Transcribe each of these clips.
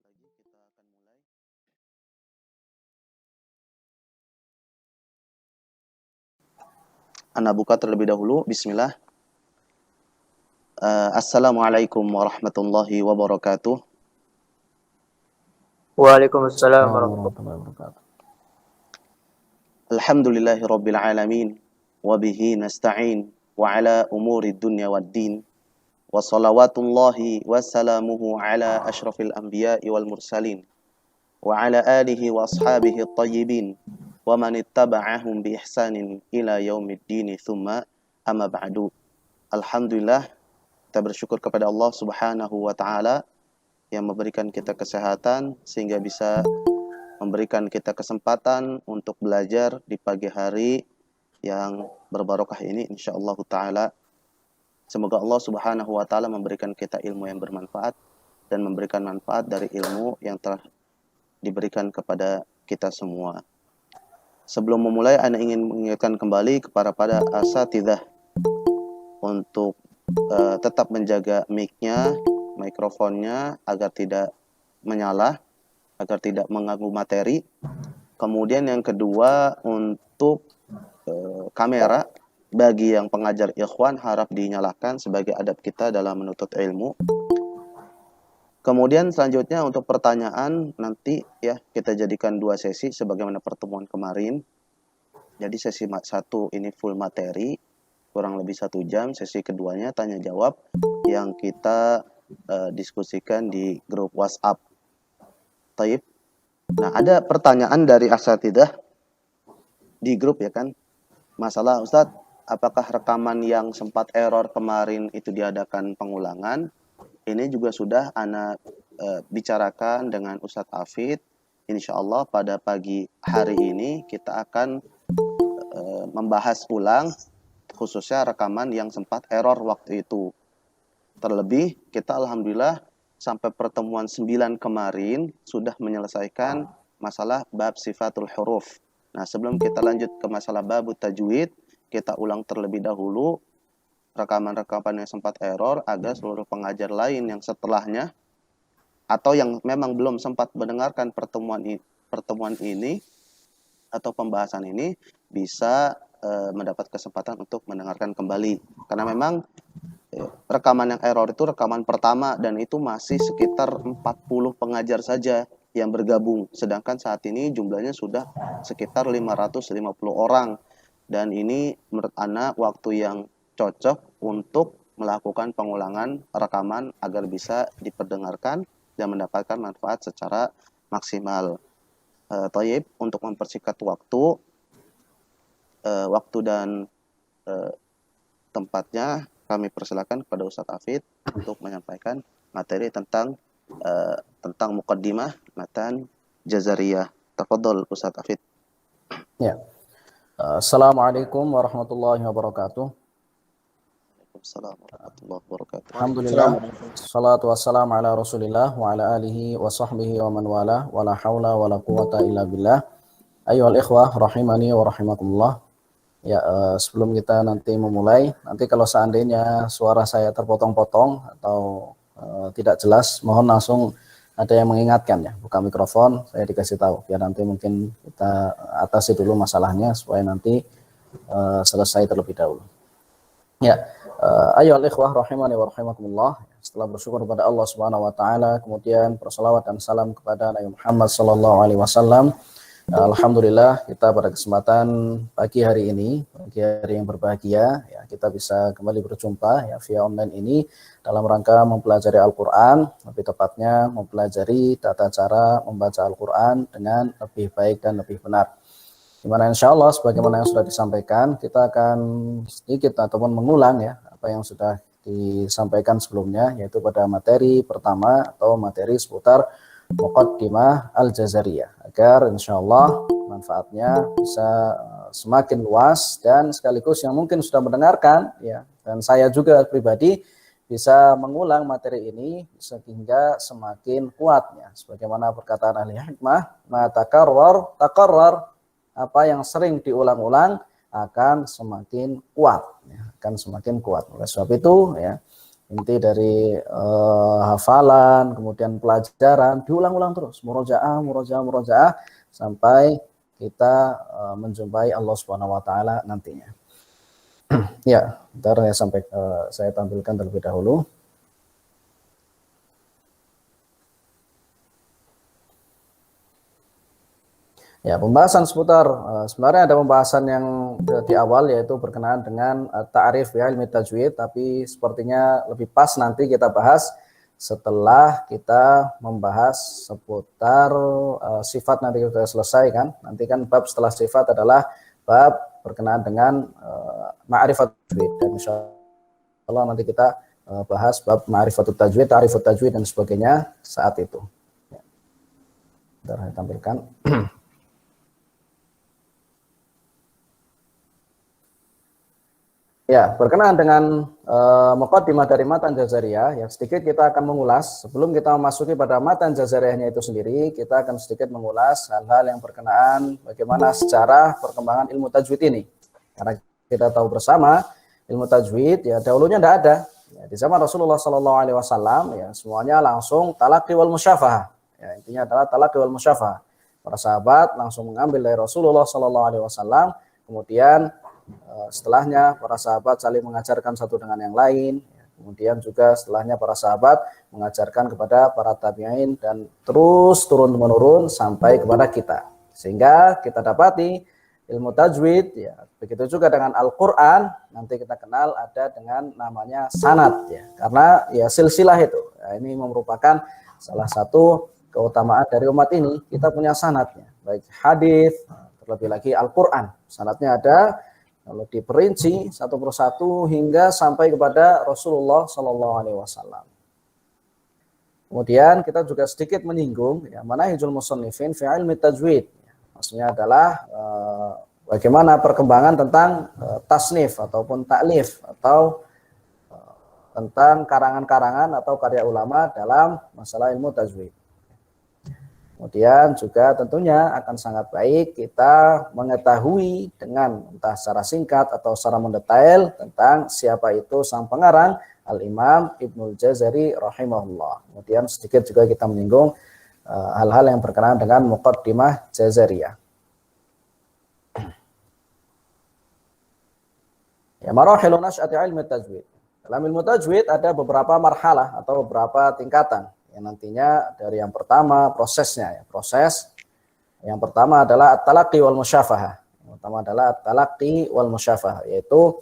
menit lagi kita akan mulai. Ana buka terlebih dahulu. Bismillah. Assalamualaikum warahmatullahi wabarakatuh. Waalaikumsalam warahmatullahi wabarakatuh. Alhamdulillahirabbil alamin wa bihi nasta'in wa ala umuri dunya waddin. Wa salawatullahi wa salamuhu ala asyrafil anbiya'i wal mursalin wa ala alihi wa ashabihi at-tayyibin wa man ittaba'ahum bi ihsanin ila yaumiddin thumma amma ba'du. Alhamdulillah, kita bersyukur kepada Allah Subhanahu wa taala yang memberikan kita kesehatan sehingga bisa memberikan kita kesempatan untuk belajar di pagi hari yang berbarokah ini insyaallah taala. Semoga Allah Subhanahu wa taala memberikan kita ilmu yang bermanfaat dan memberikan manfaat dari ilmu yang telah diberikan kepada kita semua. Sebelum memulai, Ana ingin mengingatkan kembali kepada asatidzah untuk tetap menjaga mic-nya, mikrofonnya agar tidak menyala, agar tidak mengganggu materi. Kemudian yang kedua, untuk kamera bagi yang pengajar ikhwan harap dinyalakan sebagai adab kita dalam menuntut ilmu. Kemudian selanjutnya untuk pertanyaan nanti ya kita jadikan 2 sesi sebagaimana pertemuan kemarin. Jadi sesi 1 ini full materi kurang lebih 1 jam, sesi keduanya tanya jawab yang kita diskusikan di grup WhatsApp. Taib. Nah, ada pertanyaan dari asatidzah di grup ya kan. Masalah Ustadz, apakah rekaman yang sempat error kemarin itu diadakan pengulangan? Ini juga sudah Ana bicarakan dengan Ustadz Afid. Insyaallah pada pagi hari ini kita akan membahas ulang khususnya rekaman yang sempat error waktu itu. Terlebih kita alhamdulillah sampai pertemuan 9 kemarin sudah menyelesaikan masalah bab sifatul huruf. Nah, sebelum kita lanjut ke masalah bab tajwid, kita ulang terlebih dahulu rekaman-rekaman yang sempat error agar seluruh pengajar lain yang setelahnya atau yang memang belum sempat mendengarkan pertemuan ini atau pembahasan ini bisa mendapat kesempatan untuk mendengarkan kembali. Karena memang rekaman yang error itu rekaman pertama dan itu masih sekitar 40 pengajar saja yang bergabung. Sedangkan saat ini jumlahnya sudah sekitar 550 orang. Dan ini menurut Ana waktu yang cocok untuk melakukan pengulangan rekaman agar bisa diperdengarkan dan mendapatkan manfaat secara maksimal. Thayyib, untuk mempersingkat waktu dan tempatnya kami persilakan kepada Ustadz Afid untuk menyampaikan materi tentang muqaddimah matan Jazariyah. Tafadhol Ustadz Afid. Ya. Assalamualaikum warahmatullahi wabarakatuh. Waalaikumsalam warahmatullahi wabarakatuh. Alhamdulillah. Salatu wassalamu ala Rasulillah wa ala alihi wa sahbihi wa man wala wa la haula wa la quwata illa billah. Ayyuhal ikhwah rahimani wa rahimakumullah. Ya, sebelum kita nanti memulai, nanti kalau seandainya suara saya terpotong-potong atau tidak jelas, mohon langsung ada yang mengingatkan ya, buka mikrofon, saya dikasih tahu biar nanti mungkin kita atasi dulu masalahnya supaya nanti selesai terlebih dahulu. Ya, ayyuhal ikhwah rahimani wa rahimakumullah. Setelah bersyukur kepada Allah Subhanahu wa taala, kemudian berselawat dan salam kepada Nabi Muhammad sallallahu alaihi wasallam. Alhamdulillah kita pada kesempatan pagi hari ini, pagi hari yang berbahagia, ya kita bisa kembali berjumpa ya via online ini dalam rangka mempelajari Al-Qur'an, lebih tepatnya mempelajari tata cara membaca Al-Qur'an dengan lebih baik dan lebih benar. Dimana insya Allah sebagaimana yang sudah disampaikan, kita akan sedikit ataupun mengulang ya apa yang sudah disampaikan sebelumnya, yaitu pada materi pertama atau materi seputar Muqaddimah Al-Jazariyah, agar insya Allah manfaatnya bisa semakin luas dan sekaligus yang mungkin sudah mendengarkan ya, dan saya juga pribadi bisa mengulang materi ini sehingga semakin kuatnya. Sebagaimana perkataan ahli hikmah, ma takarrar, apa yang sering diulang-ulang akan semakin kuat ya, akan semakin kuat. Oleh sebab itu ya, inti dari hafalan, kemudian pelajaran, diulang-ulang terus, murojaah, murojaah, murojaah, sampai kita menjumpai Allah Subhanahu wa taala nantinya. Ya, ntar ya sampai saya tampilkan terlebih dahulu. Ya, pembahasan seputar sebenarnya ada pembahasan yang di awal yaitu berkenaan dengan ta'rif ya ilmu tajwid, tapi sepertinya lebih pas nanti kita bahas setelah kita membahas seputar sifat. Nanti kita selesai kan. Nanti kan bab setelah sifat adalah bab berkenaan dengan ma'rifat tajwid, dan insyaallah nanti kita bahas bab ma'rifatut tajwid, ta'rifut tajwid dan sebagainya saat itu. Ya. Bentar saya tampilkan. Ya, berkenaan dengan muqaddimah dari matan Jazariyah, yang sedikit kita akan mengulas. Sebelum kita memasuki pada matan Jazariyahnya itu sendiri, kita akan sedikit mengulas hal-hal yang berkenaan bagaimana secara perkembangan ilmu tajwid ini. Karena kita tahu bersama, ilmu tajwid ya dahulunya tidak ada. Ya, di zaman Rasulullah SAW ya semuanya langsung talaqi wal musyafahah. Ya, intinya adalah talaqi wal musyafahah. Para sahabat langsung mengambil dari Rasulullah SAW, kemudian setelahnya para sahabat saling mengajarkan satu dengan yang lain. Kemudian juga setelahnya para sahabat mengajarkan kepada para tabi'in dan terus turun-menurun sampai kepada kita. Sehingga kita dapati ilmu tajwid, ya, begitu juga dengan Al-Quran, nanti kita kenal ada dengan namanya sanad. Ya, karena ya silsilah itu, ya, ini merupakan salah satu keutamaan dari umat ini, kita punya sanadnya. Baik hadis, terlebih lagi Al-Quran, sanadnya ada. Lalu diperinci satu persatu hingga sampai kepada Rasulullah SAW. Kemudian kita juga sedikit menyinggung ya, manahijul musannifin fi ilmi tajwid. Maksudnya adalah bagaimana perkembangan tentang tasnif ataupun taklif atau tentang karangan-karangan atau karya ulama dalam masalah ilmu tajwid. Kemudian juga tentunya akan sangat baik kita mengetahui dengan entah secara singkat atau secara mendetail tentang siapa itu sang pengarang Al-Imam Ibnul Jazari rahimahullah. Kemudian sedikit juga kita menyinggung hal-hal yang berkenaan dengan muqaddimah Jazariyah. Ya, marahilun nasy'ati ilmi tajwid. Dalam ilmu tajwid ada beberapa marhalah atau beberapa tingkatan. Yang nantinya dari yang pertama prosesnya, ya, proses yang pertama adalah at-talaqqi wal musyafahah. Yang pertama adalah at-talaqqi wal musyafahah, yaitu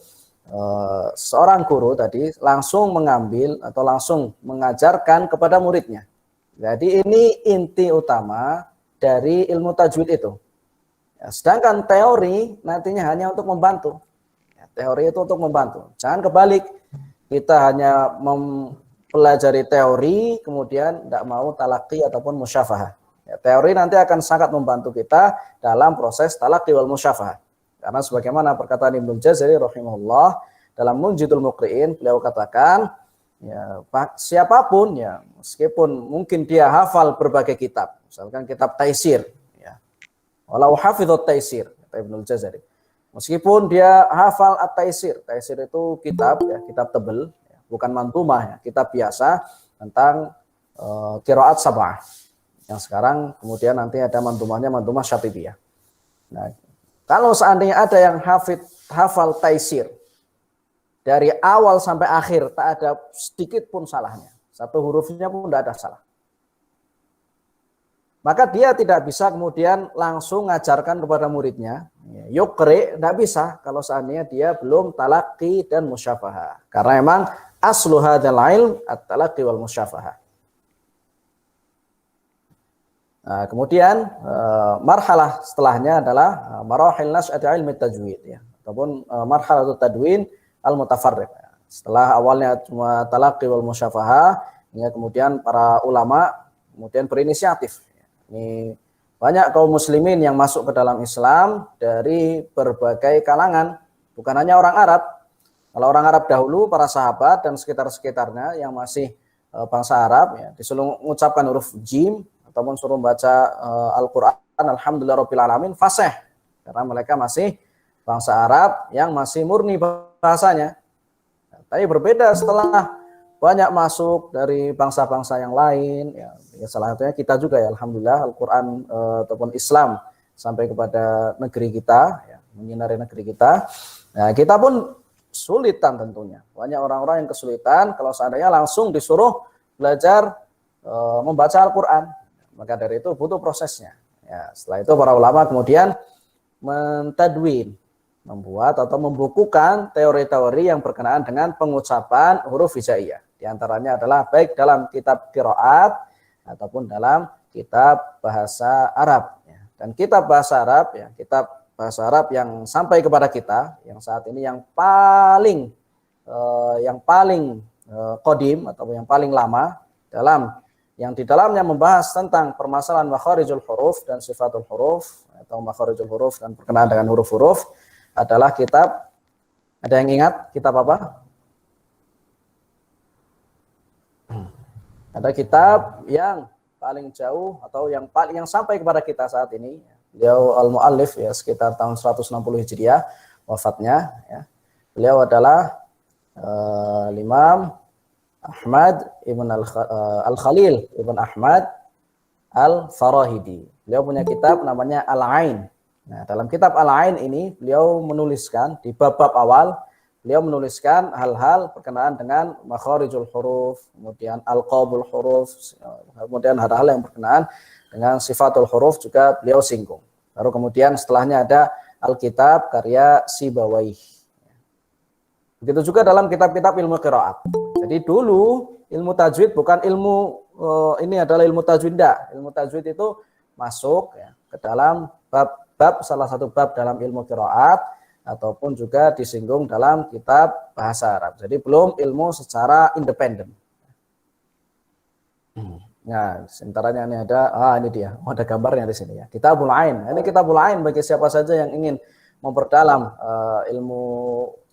seorang guru tadi langsung mengambil atau langsung mengajarkan kepada muridnya. Jadi ini inti utama dari ilmu tajwid itu. Ya, sedangkan teori nantinya hanya untuk membantu. Ya, teori itu untuk membantu. Jangan kebalik, kita hanya pelajari teori, kemudian tidak mau talaqi ataupun musyafahah. Ya, teori nanti akan sangat membantu kita dalam proses talaqi wal musyafahah. Karena sebagaimana perkataan Ibnu Jazari rahimahullah dalam Munjidul Muqri'in, beliau katakan, ya, siapapun ya, meskipun mungkin dia hafal berbagai kitab, misalkan kitab Taisir, ya, walau hafidhut Taisir, kata Ibnu Jazari. Meskipun dia hafal at-Taisir, Taisir itu kitab, ya, kitab tebel, bukan mantumah, ya, kitab biasa tentang qiraat sab'ah. Yang sekarang kemudian nanti ada mantumahnya, mantumah Syatibiyah. Nah, kalau seandainya ada yang hafal Taisir dari awal sampai akhir tak ada sedikit pun salahnya, satu hurufnya pun tidak ada salah, maka dia tidak bisa kemudian langsung mengajarkan kepada muridnya. Yukri, tidak bisa kalau seandainya dia belum talaqi dan musyafahah. Karena memang aslu hadzal ilm at-talaqqi wal musyafahah. Nah, kemudian marhalah setelahnya adalah marahil nasy'ati ilmi tajwid, ya, ataupun marhalatut tadwin al-mutafarriq. Setelah awalnya cuma talaqi wal musyafahah, hingga kemudian para ulama kemudian berinisiatif. Ini banyak kaum muslimin yang masuk ke dalam Islam dari berbagai kalangan, bukan hanya orang Arab. Kalau orang Arab dahulu, para sahabat dan sekitar-sekitarnya yang masih bangsa Arab, ya, disuruh mengucapkan huruf jim ataupun suruh baca Al-Quran, alhamdulillahirabbil fasih, karena mereka masih bangsa Arab yang masih murni bahasanya. Tapi berbeda setelah banyak masuk dari bangsa-bangsa yang lain, ya salah satunya kita juga ya, alhamdulillah Al-Quran ataupun Islam sampai kepada negeri kita, ya, menyinari negeri kita. Nah, kita pun sulitan tentunya. Banyak orang-orang yang kesulitan kalau seandainya langsung disuruh belajar membaca Al-Quran. Maka dari itu butuh prosesnya. Ya, setelah itu para ulama kemudian mentadwin, membuat atau membukukan teori-teori yang berkenaan dengan pengucapan huruf hijaiyah. Di antaranya adalah baik dalam kitab qiraat ataupun dalam kitab bahasa Arab. Dan kitab bahasa Arab, ya, kitab bahasa Arab yang sampai kepada kita, yang saat ini yang paling qadim atau yang paling lama yang di dalamnya membahas tentang permasalahan makharijul huruf dan sifatul huruf atau makharijul huruf dan berkenaan dengan huruf-huruf adalah kitab, ada yang ingat kitab apa? Ada kitab yang paling jauh atau yang sampai kepada kita saat ini. Beliau al-muallif ya sekitar tahun 160 Hijriah wafatnya ya. Beliau adalah Imam Ahmad ibn al-Khalil ibn Ahmad al-Farahidi. Beliau punya kitab namanya Al-Ain. Nah, dalam kitab Al-Ain ini beliau menuliskan di bab-bab awal, beliau menuliskan hal-hal berkenaan dengan makharijul huruf, kemudian alqabul huruf, kemudian hal-hal yang berkenaan dengan sifatul huruf juga beliau singgung. Baru kemudian setelahnya ada Alkitab karya Sibawayh. Begitu juga dalam kitab-kitab ilmu qiraat. Jadi dulu ilmu tajwid bukan ilmu ini adalah ilmu tajwid enggak. Ilmu tajwid itu masuk ya, ke dalam bab salah satu bab dalam ilmu qiraat ataupun juga disinggung dalam kitab bahasa Arab. Jadi belum ilmu secara independen. Nah, sementaranya ini ada ini dia. Oh, ada gambarnya di sini ya. Kitabul Ain. Ini Kitabul Ain bagi siapa saja yang ingin memperdalam ilmu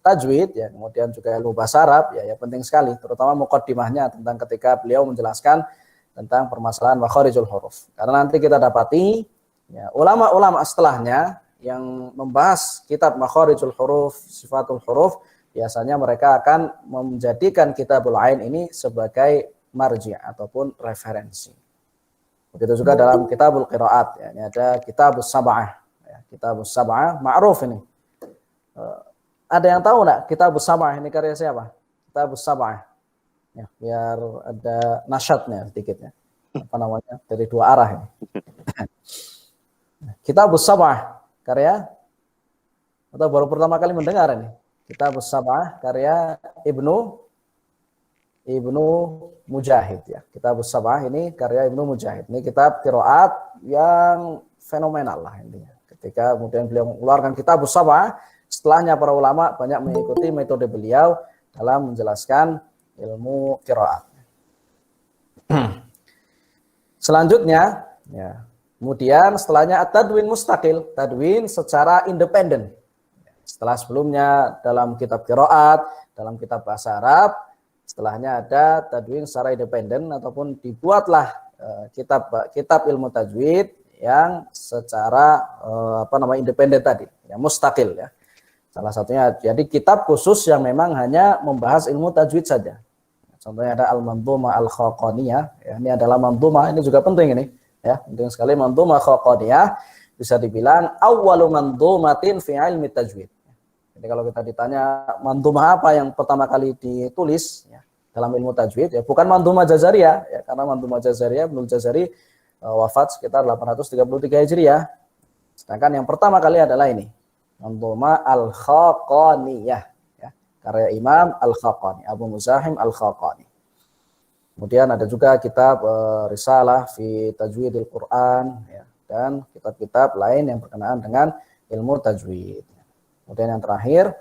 tajwid ya, kemudian juga ilmu bahasa Arab ya, penting sekali terutama muqaddimahnya tentang ketika beliau menjelaskan tentang permasalahan makharijul huruf. Karena nanti kita dapati ya, ulama-ulama setelahnya yang membahas kitab makharijul huruf, sifatul huruf, biasanya mereka akan menjadikan Kitabul Ain ini sebagai marji' ataupun referensi. Begitu juga dalam Kitabul Qiraat ya, ini ada Kitabus Sab'ah ya, Kitabus Sab'ah ma'ruf ini. Ada yang tahu enggak Kitabus Sab'ah ini karya siapa? Kitabus Sab'ah. Ya, biar ada nasyatnya sedikit ya. Apa namanya? Dari dua arah ini. Kitabus Sab'ah karya atau baru pertama kali mendengar ini? Kitabus Sab'ah karya Ibnu Mujahid ya. Kitabus Sab'ah ini karya Ibnu Mujahid. Ini kitab qiraat yang fenomenal lah intinya. Ketika kemudian beliau mengeluarkan Kitabus Sab'ah, setelahnya para ulama banyak mengikuti metode beliau dalam menjelaskan ilmu qiraat. Selanjutnya ya, kemudian setelahnya at-tadwin mustaqil, tadwin secara independen. Setelah sebelumnya dalam kitab qiraat, dalam kitab bahasa Arab, setelahnya ada tadwin secara independen ataupun dibuatlah kitab ilmu tajwid yang secara independen tadi, ya mustaqil ya. Salah satunya jadi kitab khusus yang memang hanya membahas ilmu tajwid saja. Contohnya ada Al-Mandhumah Al-Khaqaniyah, ya, ini adalah mandhumah, ini juga penting ini, ya, penting sekali mandhumah Khaqaniyah, bisa dibilang awwalu mandhumatin fi ilmi tajwid. Jadi kalau kita ditanya mandhumah apa yang pertama kali ditulis ya, dalam ilmu tajwid, ya bukan mandhumah Jazariyah, ya, karena mandhumah Jazariyah, Ibnu Jazari wafat sekitar 833 Hijriah. Sedangkan yang pertama kali adalah ini, mandhumah Al-Khaqaniyah. Karya Imam Al-Khaqani, Abu Muzahim Al-Khaqani. Kemudian ada juga kitab Risalah fi Tajwidil Quran ya, dan kitab-kitab lain yang berkenaan dengan ilmu tajwid. Kemudian yang terakhir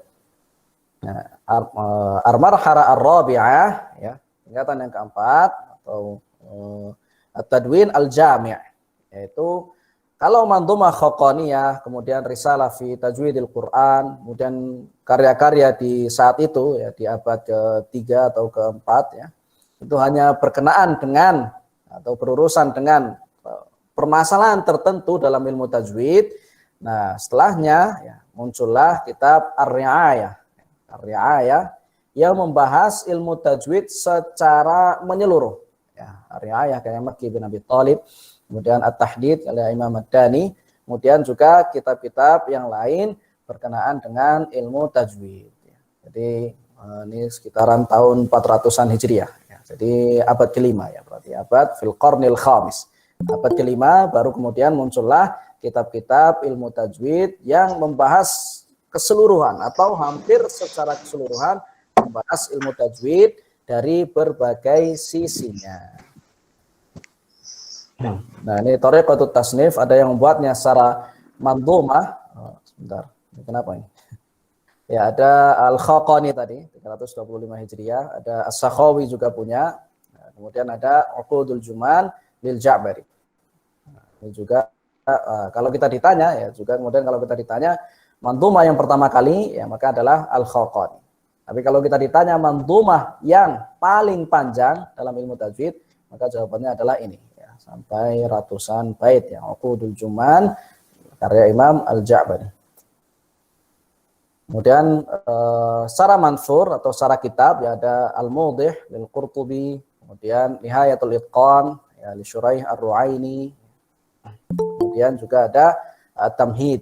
Ar-Marhala Ar-Rabi'ah ya, tingkatan yang keempat atau At-Tadwin Al-Jami', yaitu kalau mandhumah Khaqaniyah, kemudian Risalah fi Tajwidil Quran, kemudian karya-karya di saat itu ya di abad ke-3 atau ke-4 ya, itu hanya berkenaan dengan atau berurusan dengan permasalahan tertentu dalam ilmu tajwid. Nah, setelahnya ya, muncullah kitab Ar-Ri'ayah. Ar-Ri'ayah yang membahas ilmu tajwid secara menyeluruh. Ya, Ar-Ri'ayah kayak Makki bin Abi Thalib, kemudian At-Tahdid oleh Imam Ad-Dani, kemudian juga kitab-kitab yang lain berkenaan dengan ilmu tajwid. Jadi ini sekitaran tahun 400-an Hijriah. Ya, jadi abad kelima ya, berarti abad fil qarnil khamis. Abad kelima baru kemudian muncullah kitab-kitab ilmu tajwid yang membahas keseluruhan atau hampir secara keseluruhan membahas ilmu tajwid dari berbagai sisinya. Nah, ini Thariqatut Tasnif, ada yang membuatnya secara mandhumah. Oh, sebentar, ini kenapa ini? Ya, ada Al-Khaqani tadi, 325 Hijriah, ada As-Sakhawi juga punya. Nah, kemudian ada Uqudul Juman lil Ja'bari. Nah, ini juga kalau kita ditanya ya, juga kemudian kalau kita ditanya mandhumah yang pertama kali ya maka adalah Al-Khaqani. Tapi kalau kita ditanya mandhumah yang paling panjang dalam ilmu tajwid, maka jawabannya adalah ini ya, sampai ratusan bait ya, Uqudul Juman karya Imam Al-Ja'bari. Kemudian secara mansur atau secara kitab ya ada Al-Mudih lil Qurtubi, kemudian Nihayatul Itqan ya li Syuraih Ar-Ru'aini. Kemudian juga ada At-Tamhid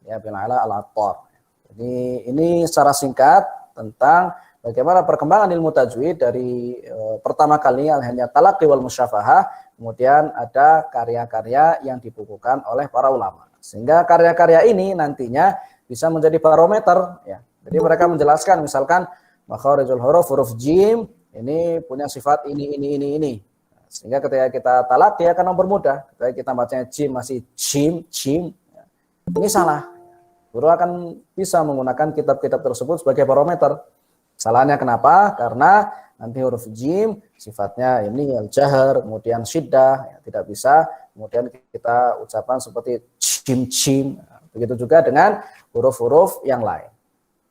ya bin Ala Al-Attar. Jadi ini secara singkat tentang bagaimana perkembangan ilmu tajwid dari pertama kali hanya talaqi wal musyafahah, kemudian ada karya-karya yang dibukukan oleh para ulama. Sehingga karya-karya ini nantinya bisa menjadi barometer ya. Jadi mereka menjelaskan misalkan makharijul huruf, huruf jim ini punya sifat ini. Sehingga ketika kita talaqi akan mempermudah. Ketika kita bacanya jim masih jim ya. Ini salah. Guru akan bisa menggunakan kitab-kitab tersebut sebagai barometer. Salahnya kenapa? Karena nanti huruf jim sifatnya ini al-jahr, kemudian syiddah, ya, tidak bisa. Kemudian kita ucapan seperti cim. Begitu juga dengan huruf-huruf yang lain.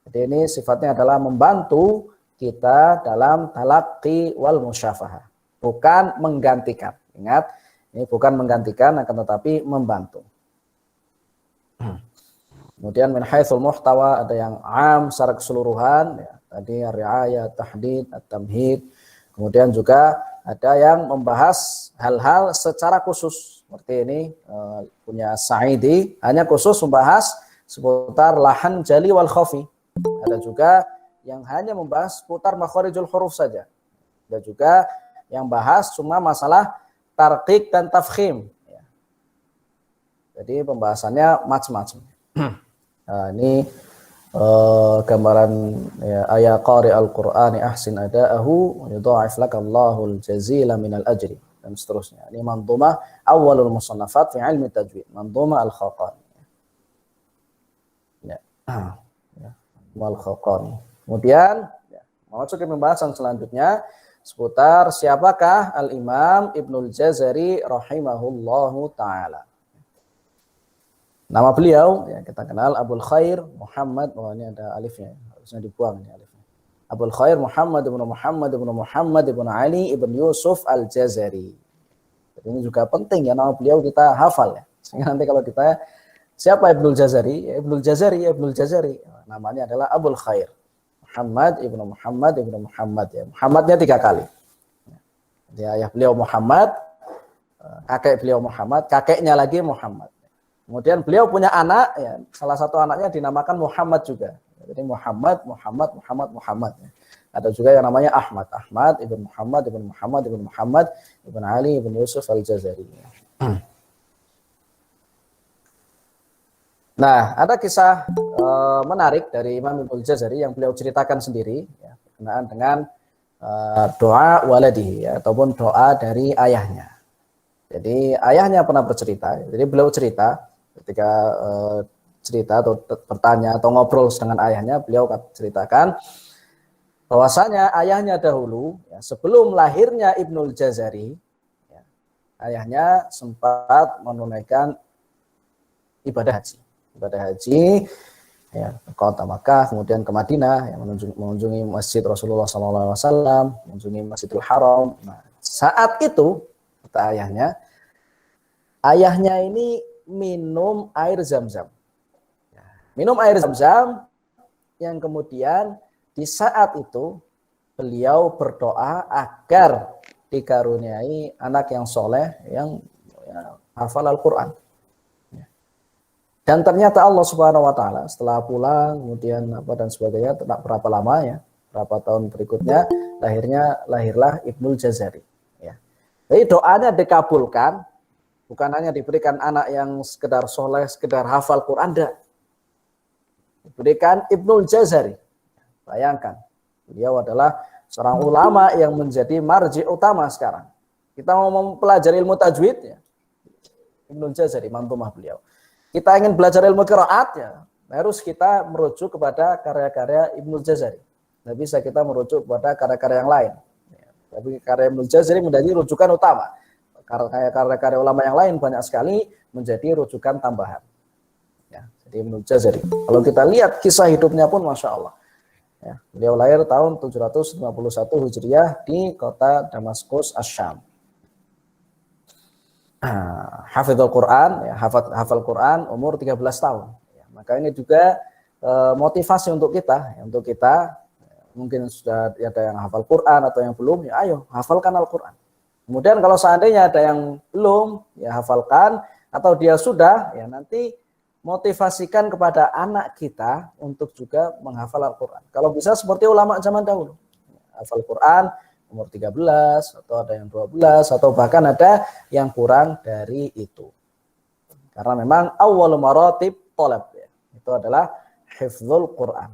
Jadi ini sifatnya adalah membantu kita dalam talaqi wal musyafahah. Bukan menggantikan. Ingat, ini bukan menggantikan akan tetapi membantu. Kemudian min haitsul muhtawa ada yang am secara keseluruhan ya, tadi Ar-Ri'ayah, Tahdid, At-Tamhid. Kemudian juga ada yang membahas hal-hal secara khusus seperti ini punya Sa'idi hanya khusus membahas seputar lahan jali wal khafi. Ada juga yang hanya membahas seputar makharijul huruf saja. Ada juga yang bahas cuma masalah tarqiq dan tafkhim ya. Jadi pembahasannya macam-macam. Nah, ini gambaran ya, ayat qari al-Qur'ani ahsin ada'ahu yudha'if lakallahul jazila minal ajri dan seterusnya. Ini mandhumah awalul musannafat fi ilmi tajwid, mandhumah al-Khaqani. Ya. Al-Khaqani. Kemudian ya, masuk ke pembahasan selanjutnya seputar siapakah Al-Imam Ibnul Jazari rahimahullahu taala. Nama beliau ya kita kenal Abul Khair Muhammad, ini ada alifnya, harusnya dibuang ini alifnya. Abul Khair Muhammad ibn Ali ibn Yusuf Al-Jazari. Jadi ini juga penting ya nama beliau kita hafal ya. Sehingga nanti kalau kita siapa Ibnul Jazari? Ya, Ibnul Jazari. Namanya adalah Abul Khair Muhammad ibn Muhammad ya. Muhammadnya 3 kali. Jadi ayah beliau Muhammad, kakek beliau Muhammad, kakeknya lagi Muhammad. Kemudian beliau punya anak, ya, salah satu anaknya dinamakan Muhammad juga. Jadi Muhammad. Ada juga yang namanya Ahmad ibn Muhammad ibn Ali ibn Yusuf Al-Jazari. Nah, ada kisah menarik dari Imam Ibnul Jazari yang beliau ceritakan sendiri, ya, berkenaan dengan doa waladihi, ya, ataupun doa dari ayahnya. Jadi ayahnya pernah bercerita, jadi beliau cerita ketika cerita atau bertanya atau ngobrol dengan ayahnya, beliau ceritakan bahwasanya ayahnya dahulu ya, sebelum lahirnya Ibnul Jazari ya, ayahnya sempat menunaikan ibadah haji ya, ke kota Makkah, kemudian ke Madinah ya, mengunjungi Masjid Rasulullah SAW, mengunjungi Masjidil Haram. Nah, saat itu kata ayahnya ini minum air Zam-Zam. Minum air Zam-Zam yang kemudian di saat itu beliau berdoa agar dikaruniai anak yang soleh yang hafal Al-Quran. Dan ternyata Allah Subhanahu Wa Taala setelah pulang kemudian apa dan sebagainya, tidak berapa lama ya, berapa tahun berikutnya lahirlah Ibnul Jazari. Ya. Jadi doanya dikabulkan, bukan hanya diberikan anak yang sekedar soleh, sekedar hafal Quran, enggak. Diberikan Ibnul Jazari. Bayangkan, beliau adalah seorang ulama yang menjadi marji utama sekarang. Kita mau mempelajari ilmu tajwid ya, Ibnul Jazari mantumah beliau. Kita ingin belajar ilmu qiraat ya, harus kita merujuk kepada karya-karya Ibnul Jazari. Tidak bisa kita merujuk kepada karya-karya yang lain. Ya, tapi karya Ibnul Jazari menjadi rujukan utama. Karya-karya ulama yang lain banyak sekali menjadi rujukan tambahan. Ya, jadi Ibnul Jazari. Kalau kita lihat kisah hidupnya pun Masya Allah. Ya, beliau lahir tahun 751 Hijriah di kota Damaskus, Asyam. Hafizul Quran, ya, hafal Quran umur 13 tahun. Ya, maka ini juga motivasi untuk kita, mungkin sudah ada yang hafal Quran atau yang belum, ya ayo hafalkan Al-Quran. Kemudian kalau seandainya ada yang belum, ya hafalkan, atau dia sudah, ya nanti motivasikan kepada anak kita untuk juga menghafal Al-Quran. Kalau bisa seperti ulama zaman dahulu, hafal Quran umur 13, atau ada yang 12, atau bahkan ada yang kurang dari itu. Karena memang awal maratib talab, ya, itu adalah hifdzul Quran.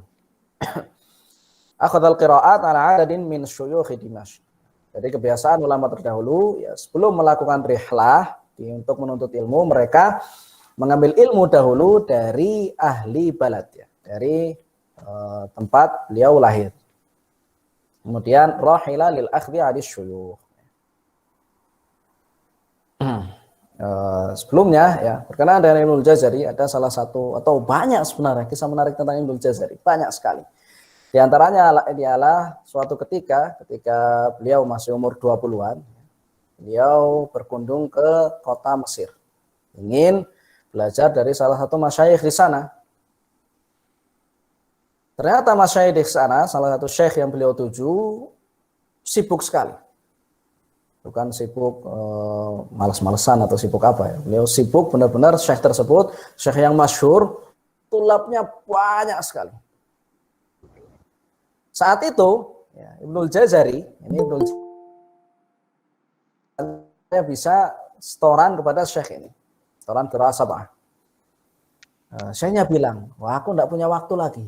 Akhadhal qiraat ala adadin min syuyukhi Dimashq. Jadi kebiasaan ulama terdahulu, ya, sebelum melakukan rihlah untuk menuntut ilmu, mereka mengambil ilmu dahulu dari ahli balad, ya, dari tempat beliau lahir. Kemudian rahila lil akhdhi hadis syuyukh. Sebelumnya ya, berkenaan dengan Ibnul Jazari ada salah satu atau banyak sebenarnya kisah menarik tentang Ibnul Jazari, banyak sekali. Di antaranya ialah suatu ketika beliau masih umur 20-an, beliau berkunjung ke kota Mesir. Ingin belajar dari salah satu masyayikh di sana. Ternyata masyayikh di sana, salah satu syekh yang beliau tuju, sibuk sekali. Bukan sibuk malas-malesan atau sibuk apa ya. Beliau sibuk benar-benar, syekh tersebut, syekh yang masyhur, tulabnya banyak sekali. Saat itu, ya, Ibnul Jazari, Ibnul Jazari bisa setoran kepada syekh ini. Setoran qiraat sab'ah. Syekhnya bilang, wah aku enggak punya waktu lagi.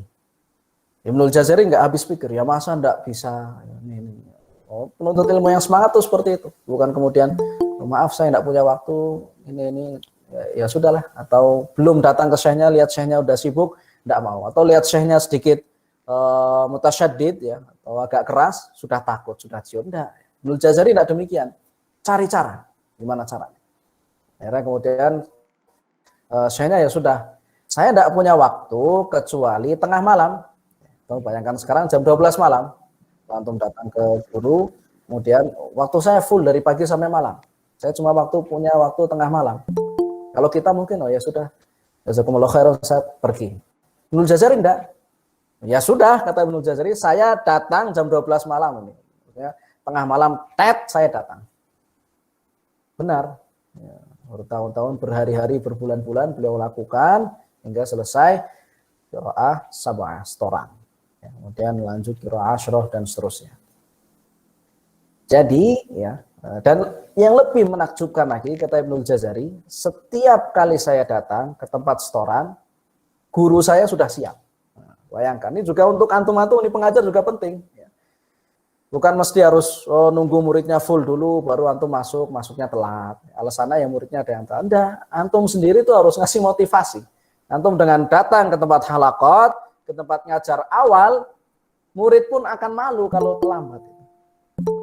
Ibnul Jazari nggak habis pikir, ya masa nggak bisa. Oh, penuntut ilmu yang semangat tuh seperti itu. Bukan kemudian, oh, maaf saya nggak punya waktu, ini. Ya sudahlah. Atau belum datang ke syekhnya, lihat syekhnya udah sibuk, nggak mau. Atau lihat syekhnya sedikit mutasyaddid, ya, atau agak keras, sudah takut, sudah cium. Enggak. Ibnul Jazari nggak demikian. Cari cara. Gimana caranya? Akhirnya kemudian syekhnya ya sudah. Saya nggak punya waktu kecuali tengah malam. Bayangkan sekarang jam 12 malam, antum datang ke guru, kemudian waktu saya full dari pagi sampai malam. Saya cuma punya waktu tengah malam. Kalau kita mungkin, oh ya sudah, jazakumullah khairan, saya pergi. Ibnul Jazari enggak. Ya sudah, kata Ibnul Jazari, saya datang jam 12 malam ini. Ya, tengah malam, saya datang. Benar. Ya, bertahun-tahun, berhari-hari, berbulan-bulan beliau lakukan hingga selesai qiraah sab'ah, setoran. Ya, kemudian lanjut qiraah asyroh dan seterusnya. Jadi ya, dan yang lebih menakjubkan lagi kata Ibnul Jazari, setiap kali saya datang ke tempat setoran, guru saya sudah siap. Nah, bayangkan, ini juga untuk antum-antum, ini pengajar juga penting. Ya. Bukan mesti harus nunggu muridnya full dulu, baru antum masuknya telat. Alasannya ya muridnya ada yang telat. Enggak, antum sendiri tuh harus ngasih motivasi. Antum dengan datang ke tempat halaqat, ke tempat ngajar awal, murid pun akan malu kalau terlambat.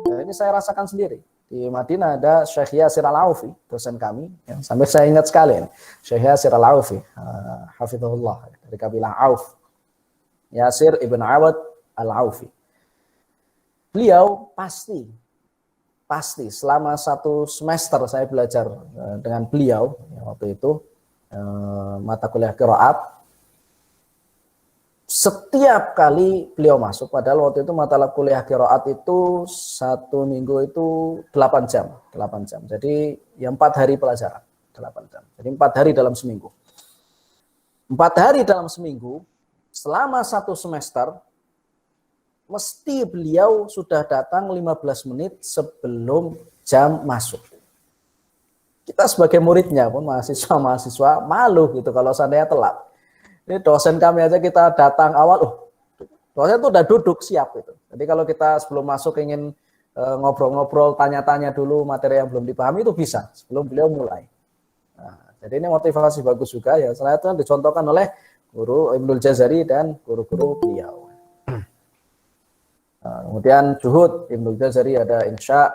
Nah, ini saya rasakan sendiri. Di Madinah ada Syekh Yasir Al-Aufi, dosen kami, ya, sampai saya ingat sekali ini. Syekh Yasir Al-Aufi, hafizahullah, dari kabilah Auf. Yasir ibn Awad Al-Aufi. Beliau pasti selama 1 semester saya belajar dengan beliau, ya, waktu itu mata kuliah qiraat. setiap kali beliau masuk, padahal waktu itu mata kuliah qiraat itu 1 minggu itu 8 jam, 8 jam. Jadi ya 4 hari pelajaran, 8 jam. Jadi 4 hari dalam seminggu. 4 hari dalam seminggu, selama 1 semester, mesti beliau sudah datang 15 menit sebelum jam masuk. Kita sebagai muridnya pun mahasiswa malu gitu kalau seandainya telat. Ini dosen kami aja kita datang awal, dosen tuh udah duduk siap gitu. Jadi kalau kita sebelum masuk ingin ngobrol-ngobrol, tanya-tanya dulu materi yang belum dipahami itu bisa sebelum beliau mulai. Nah, jadi ini motivasi bagus juga ya. Selain itu dicontohkan oleh guru Ibnul Jazari dan guru-guru beliau. Nah, kemudian Juhud Ibnul Jazari ada insya,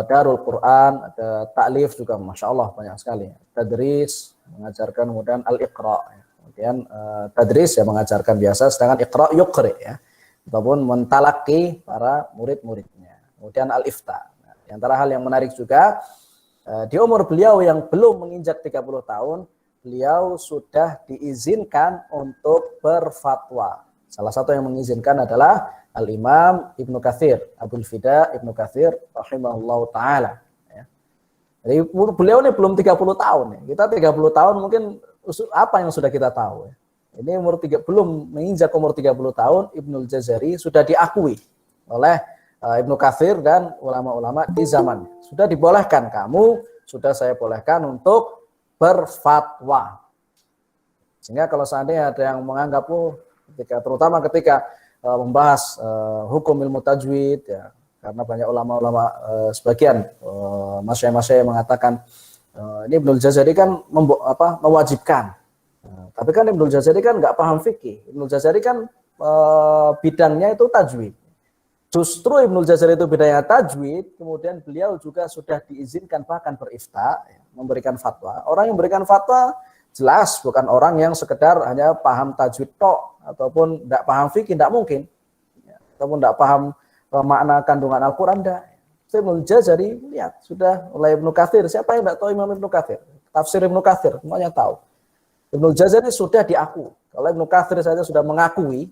Darul Quran, ada taklif juga, masya Allah banyak sekali. Tadris mengajarkan, kemudian al-iqra. Kemudian tadris ya mengajarkan biasa, sedangkan iqra yuqri ya, ataupun mentalaki para murid-muridnya. Kemudian al-ifta. Nah, di antara hal yang menarik juga di umur beliau yang belum menginjak 30 tahun, beliau sudah diizinkan untuk berfatwa. Salah satu yang mengizinkan adalah Al-Imam Ibnu Katsir, Abul Fida Ibnu Katsir rahimahullahu taala ya. Jadi beliau ini belum 30 tahun ya. Kita 30 tahun mungkin apa yang sudah kita tahu ya. Ini belum menginjak umur 30 tahun, Ibnul Jazari sudah diakui oleh Ibnu Katsir dan ulama-ulama di zaman. Sudah dibolehkan kamu, sudah saya bolehkan untuk berfatwa. Sehingga kalau seandainya ada yang menganggap terutama ketika membahas hukum ilmu tajwid ya, karena banyak ulama-ulama sebagian masyayikh mengatakan ini Ibnul Jazari kan mewajibkan. Tapi kan Ibnul Jazari kan nggak paham fikih. Ibnul Jazari kan bidangnya itu tajwid. Justru Ibnul Jazari itu bidangnya tajwid, kemudian beliau juga sudah diizinkan bahkan berifta, ya, memberikan fatwa. Orang yang memberikan fatwa jelas bukan orang yang sekedar hanya paham tajwid tok, ataupun tidak paham fikih, tidak mungkin. Ya, ataupun tidak paham makna kandungan Al-Quran, tidak. Ibnul Jazari, lihat, sudah mulai Ibnu Katsir. Siapa yang tidak tahu Imam Ibnu Katsir? Tafsir Ibnu Katsir, semuanya tahu. Ibnul Jazari sudah diakui. Kalau Ibnu Katsir saja sudah mengakui,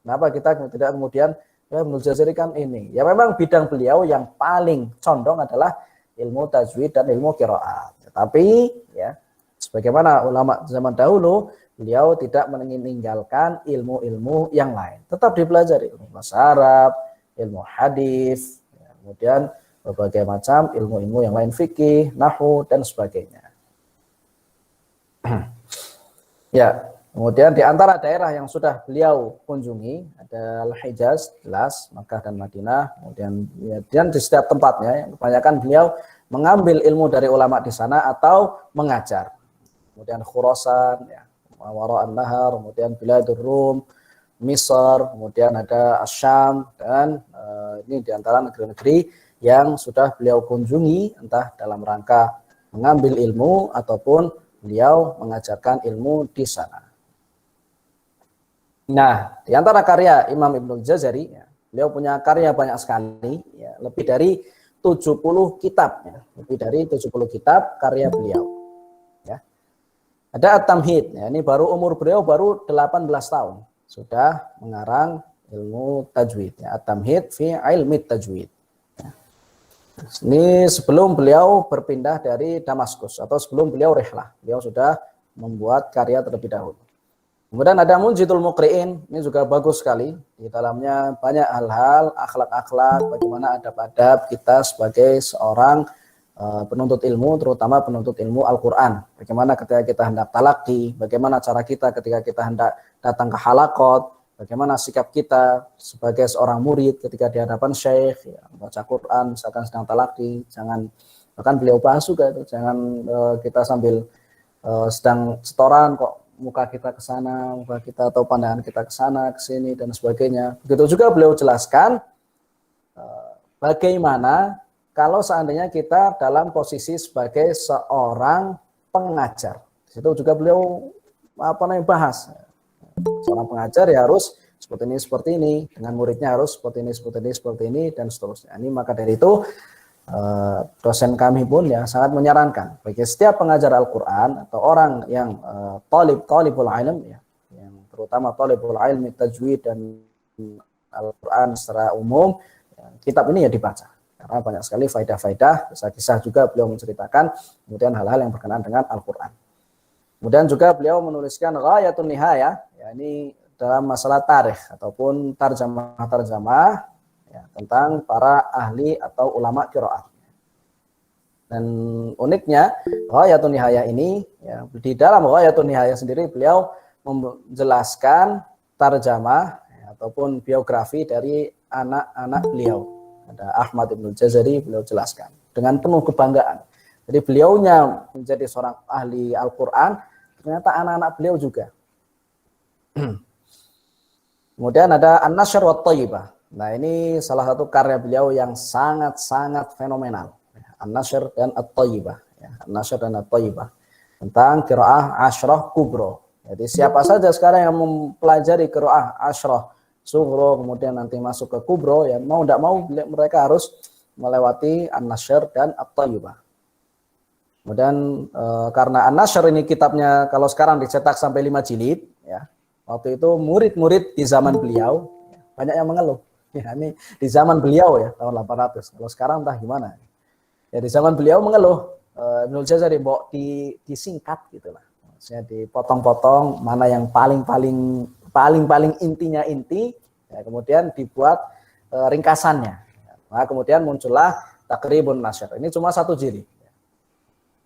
kenapa kita tidak kemudian, ya Ibnul Jazari kan ini. Ya memang bidang beliau yang paling condong adalah ilmu tajwid dan ilmu qiraat. Tetapi, ya, sebagaimana ulama zaman dahulu, beliau tidak meninggalkan ilmu-ilmu yang lain. Tetap dipelajari ilmu bahasa Arab, ilmu hadis, kemudian berbagai macam ilmu-ilmu yang lain, fikih, nahwu dan sebagainya. Ya, kemudian di antara daerah yang sudah beliau kunjungi ada Al-Hijaz, jelas Makkah dan Madinah. Kemudian ya, dan di setiap tempatnya, kebanyakan beliau mengambil ilmu dari ulama di sana atau mengajar. Kemudian Khurasan, ya, Wara'an Nahar, kemudian Biladur Rum, Misr, kemudian ada Asyam, dan ini diantara negeri-negeri yang sudah beliau kunjungi, entah dalam rangka mengambil ilmu ataupun beliau mengajarkan ilmu di sana. Nah, diantara karya Imam Ibnul Jazari, ya, beliau punya karya banyak sekali, ya, lebih dari 70 kitab, ya, lebih dari 70 kitab karya beliau. Ya. Ada At-Tamhid, ya, ini baru umur beliau baru 18 tahun. Sudah mengarang ilmu tajwid, ya, At-Tamhid fi ilmi tajwid. Ya. Ini sebelum beliau berpindah dari Damaskus atau sebelum beliau rihlah, beliau sudah membuat karya terlebih dahulu. Kemudian ada Munjidul Muqri'in, ini juga bagus sekali. Di dalamnya banyak hal-hal, akhlak-akhlak, bagaimana adab-adab kita sebagai seorang penuntut ilmu, terutama penuntut ilmu Al-Quran. Bagaimana ketika kita hendak talaki, bagaimana cara kita ketika kita hendak datang ke halaqat, bagaimana sikap kita sebagai seorang murid ketika di hadapan syekh, ya, baca Quran, misalkan sedang talaki, jangan, bahkan beliau bahas juga itu, jangan kita sambil sedang setoran kok muka kita ke sana, muka kita atau pandangan kita ke sana, ke sini dan sebagainya. Begitu juga beliau jelaskan bagaimana kalau seandainya kita dalam posisi sebagai seorang pengajar. Di situ juga beliau bahas. Seorang pengajar ya harus seperti ini, dengan muridnya harus seperti ini, dan seterusnya. Ini maka dari itu dosen kami pun ya sangat menyarankan bagi setiap pengajar Al-Quran atau orang yang talibul ilm, ya, yang terutama talibul ilmi, tajwid dan Al-Quran secara umum, ya, kitab ini ya dibaca. Karena banyak sekali faedah-faedah, kisah-kisah juga beliau menceritakan, kemudian hal-hal yang berkenaan dengan Al-Quran. Kemudian juga beliau menuliskan Ghayatun Nihayah, ya, ini dalam masalah tarikh ataupun tarjamah-tarjamah ya, tentang para ahli atau ulama qiraat. Dan uniknya Ghayatun Nihayah ini, ya, di dalam Ghayatun Nihayah sendiri beliau menjelaskan tarjamah ya, ataupun biografi dari anak-anak beliau. Ada Ahmad Ibn Jazari, beliau jelaskan dengan penuh kebanggaan. Jadi beliaunya menjadi seorang ahli Al-Quran, ternyata anak-anak beliau juga. Kemudian ada An-Nashr wa Thayyibah. Nah, ini salah satu karya beliau yang sangat-sangat fenomenal. An-Nashr dan At-Thayyibah. Ya, An-Nashr dan At-Thayyibah. Tentang qiraah Ashrah Kubro. Jadi siapa saja sekarang yang mempelajari qiraah Ashrah Sughra, kemudian nanti masuk ke Kubro, ya mau tidak mau mereka harus melewati An-Nashr dan At-Thayyibah. Kemudian karena An-Nashr ini kitabnya kalau sekarang dicetak sampai 5 jilid, ya. Waktu itu murid-murid di zaman beliau ya, banyak yang mengeluh. Ya, ini di zaman beliau ya tahun 800. Kalau sekarang entah gimana. Ya di zaman beliau mengeluh Ibnul Jazari disingkat gitulah. Maksudnya dipotong-potong mana yang paling intinya inti, ya, kemudian dibuat ringkasannya. Nah, kemudian muncullah Taqribun Nashr. Ini cuma 1 jilid.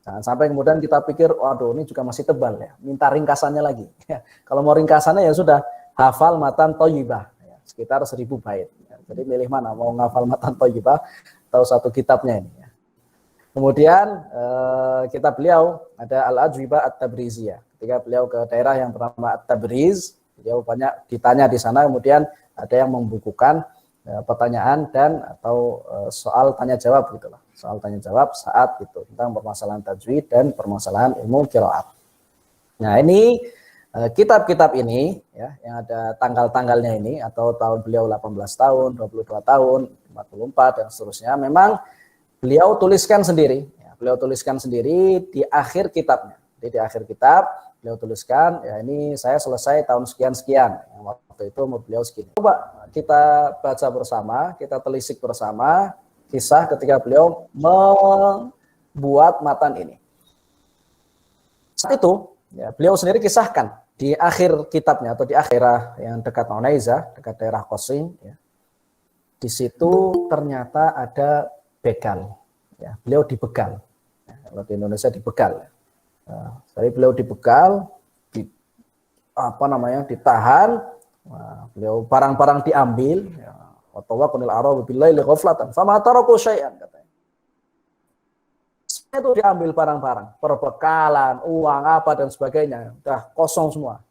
Jangan sampai kemudian kita pikir, waduh ini juga masih tebal ya, minta ringkasannya lagi. Ya, kalau mau ringkasannya ya sudah hafal matan Thayyibah, ya, sekitar 1000 bait. Ya, jadi milih mana, mau ngafal matan Thayyibah atau satu kitabnya ini. Ya. Kemudian kitab beliau ada Al-Ajwibah At-Tabriziyah. Ketika beliau ke daerah yang bernama At-Tabriz, beliau banyak ditanya di sana, kemudian ada yang membukukan pertanyaan dan atau soal tanya jawab gitulah. Soal tanya jawab saat itu tentang permasalahan tajwid dan permasalahan ilmu qiraat. Nah, ini kitab-kitab ini ya yang ada tanggal-tanggalnya ini atau tahun beliau 18 tahun, 22 tahun, 44 dan seterusnya memang beliau tuliskan sendiri ya, beliau tuliskan sendiri di akhir kitabnya. Jadi di akhir kitab beliau tuliskan ya ini saya selesai tahun sekian-sekian. Yang waktu itu beliau segini. Coba kita baca bersama, kita telisik bersama kisah ketika beliau membuat matan ini. Saat itu, ya, beliau sendiri kisahkan di akhir kitabnya atau di akhir yang dekat Unaiza, dekat daerah Qasim, ya. Di situ ternyata ada begal. Ya, beliau dibegal. Ya, kalau di Indonesia dibegal. Nah, jadi beliau dibegal, ditahan. Nah, beliau barang-barang diambil. Ya. Watawaqunil arabu billaili ghaflatan fama taraku syai'an katanya. Itu diambil barang-barang, perbekalan, uang apa dan sebagainya, udah kosong semua.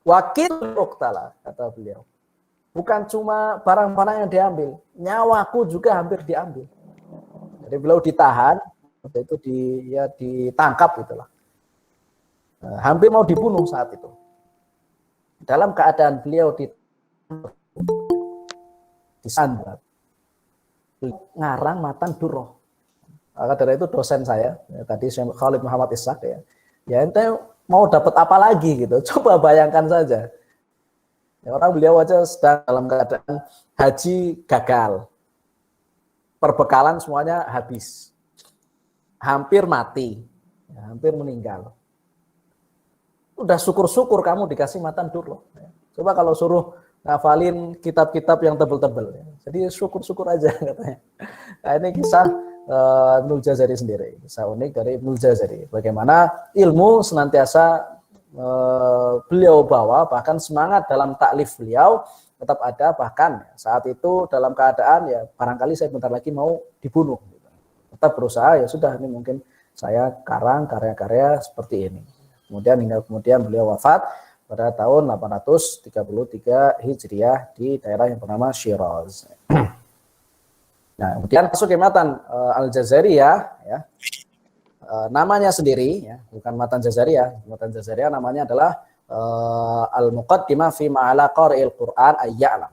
Wakil uqtala kata beliau. Bukan cuma barang-barang yang diambil, nyawaku juga hampir diambil. Jadi beliau ditahan, itu ditangkap gitulah. Hampir mau dibunuh saat itu. Dalam keadaan beliau disandra ngarang matan Durrah. Maka dari itu dosen saya ya, tadi Syekh Khalid Muhammad Ishaq ya ente mau dapat apa lagi gitu, coba bayangkan saja ya, orang beliau aja sedang dalam keadaan haji gagal, perbekalan semuanya habis, hampir mati ya, hampir meninggal, udah syukur-syukur kamu dikasih matan Durrah ya. Coba kalau suruh ngafalin kitab-kitab yang tebel-tebel. Ya. Jadi syukur-syukur aja katanya. Nah, ini kisah Ibnul Jazari sendiri. Kisah unik dari Ibnul Jazari. Bagaimana ilmu senantiasa beliau bawa, bahkan semangat dalam taklif beliau tetap ada. Bahkan saat itu dalam keadaan ya barangkali saya bentar lagi mau dibunuh. Tetap berusaha, ya sudah ini mungkin saya karang karya-karya seperti ini. Kemudian beliau wafat pada tahun 833 Hijriah di daerah yang bernama Shiraz. Nah, kemudian masuk ke matan Al-Jazariyah, ya. Namanya sendiri, ya, bukan matan Jazariyah. Matan Jazariyah namanya adalah Al-Muqaddimah fi ma'ala qari'il Qur'an ayya'lam.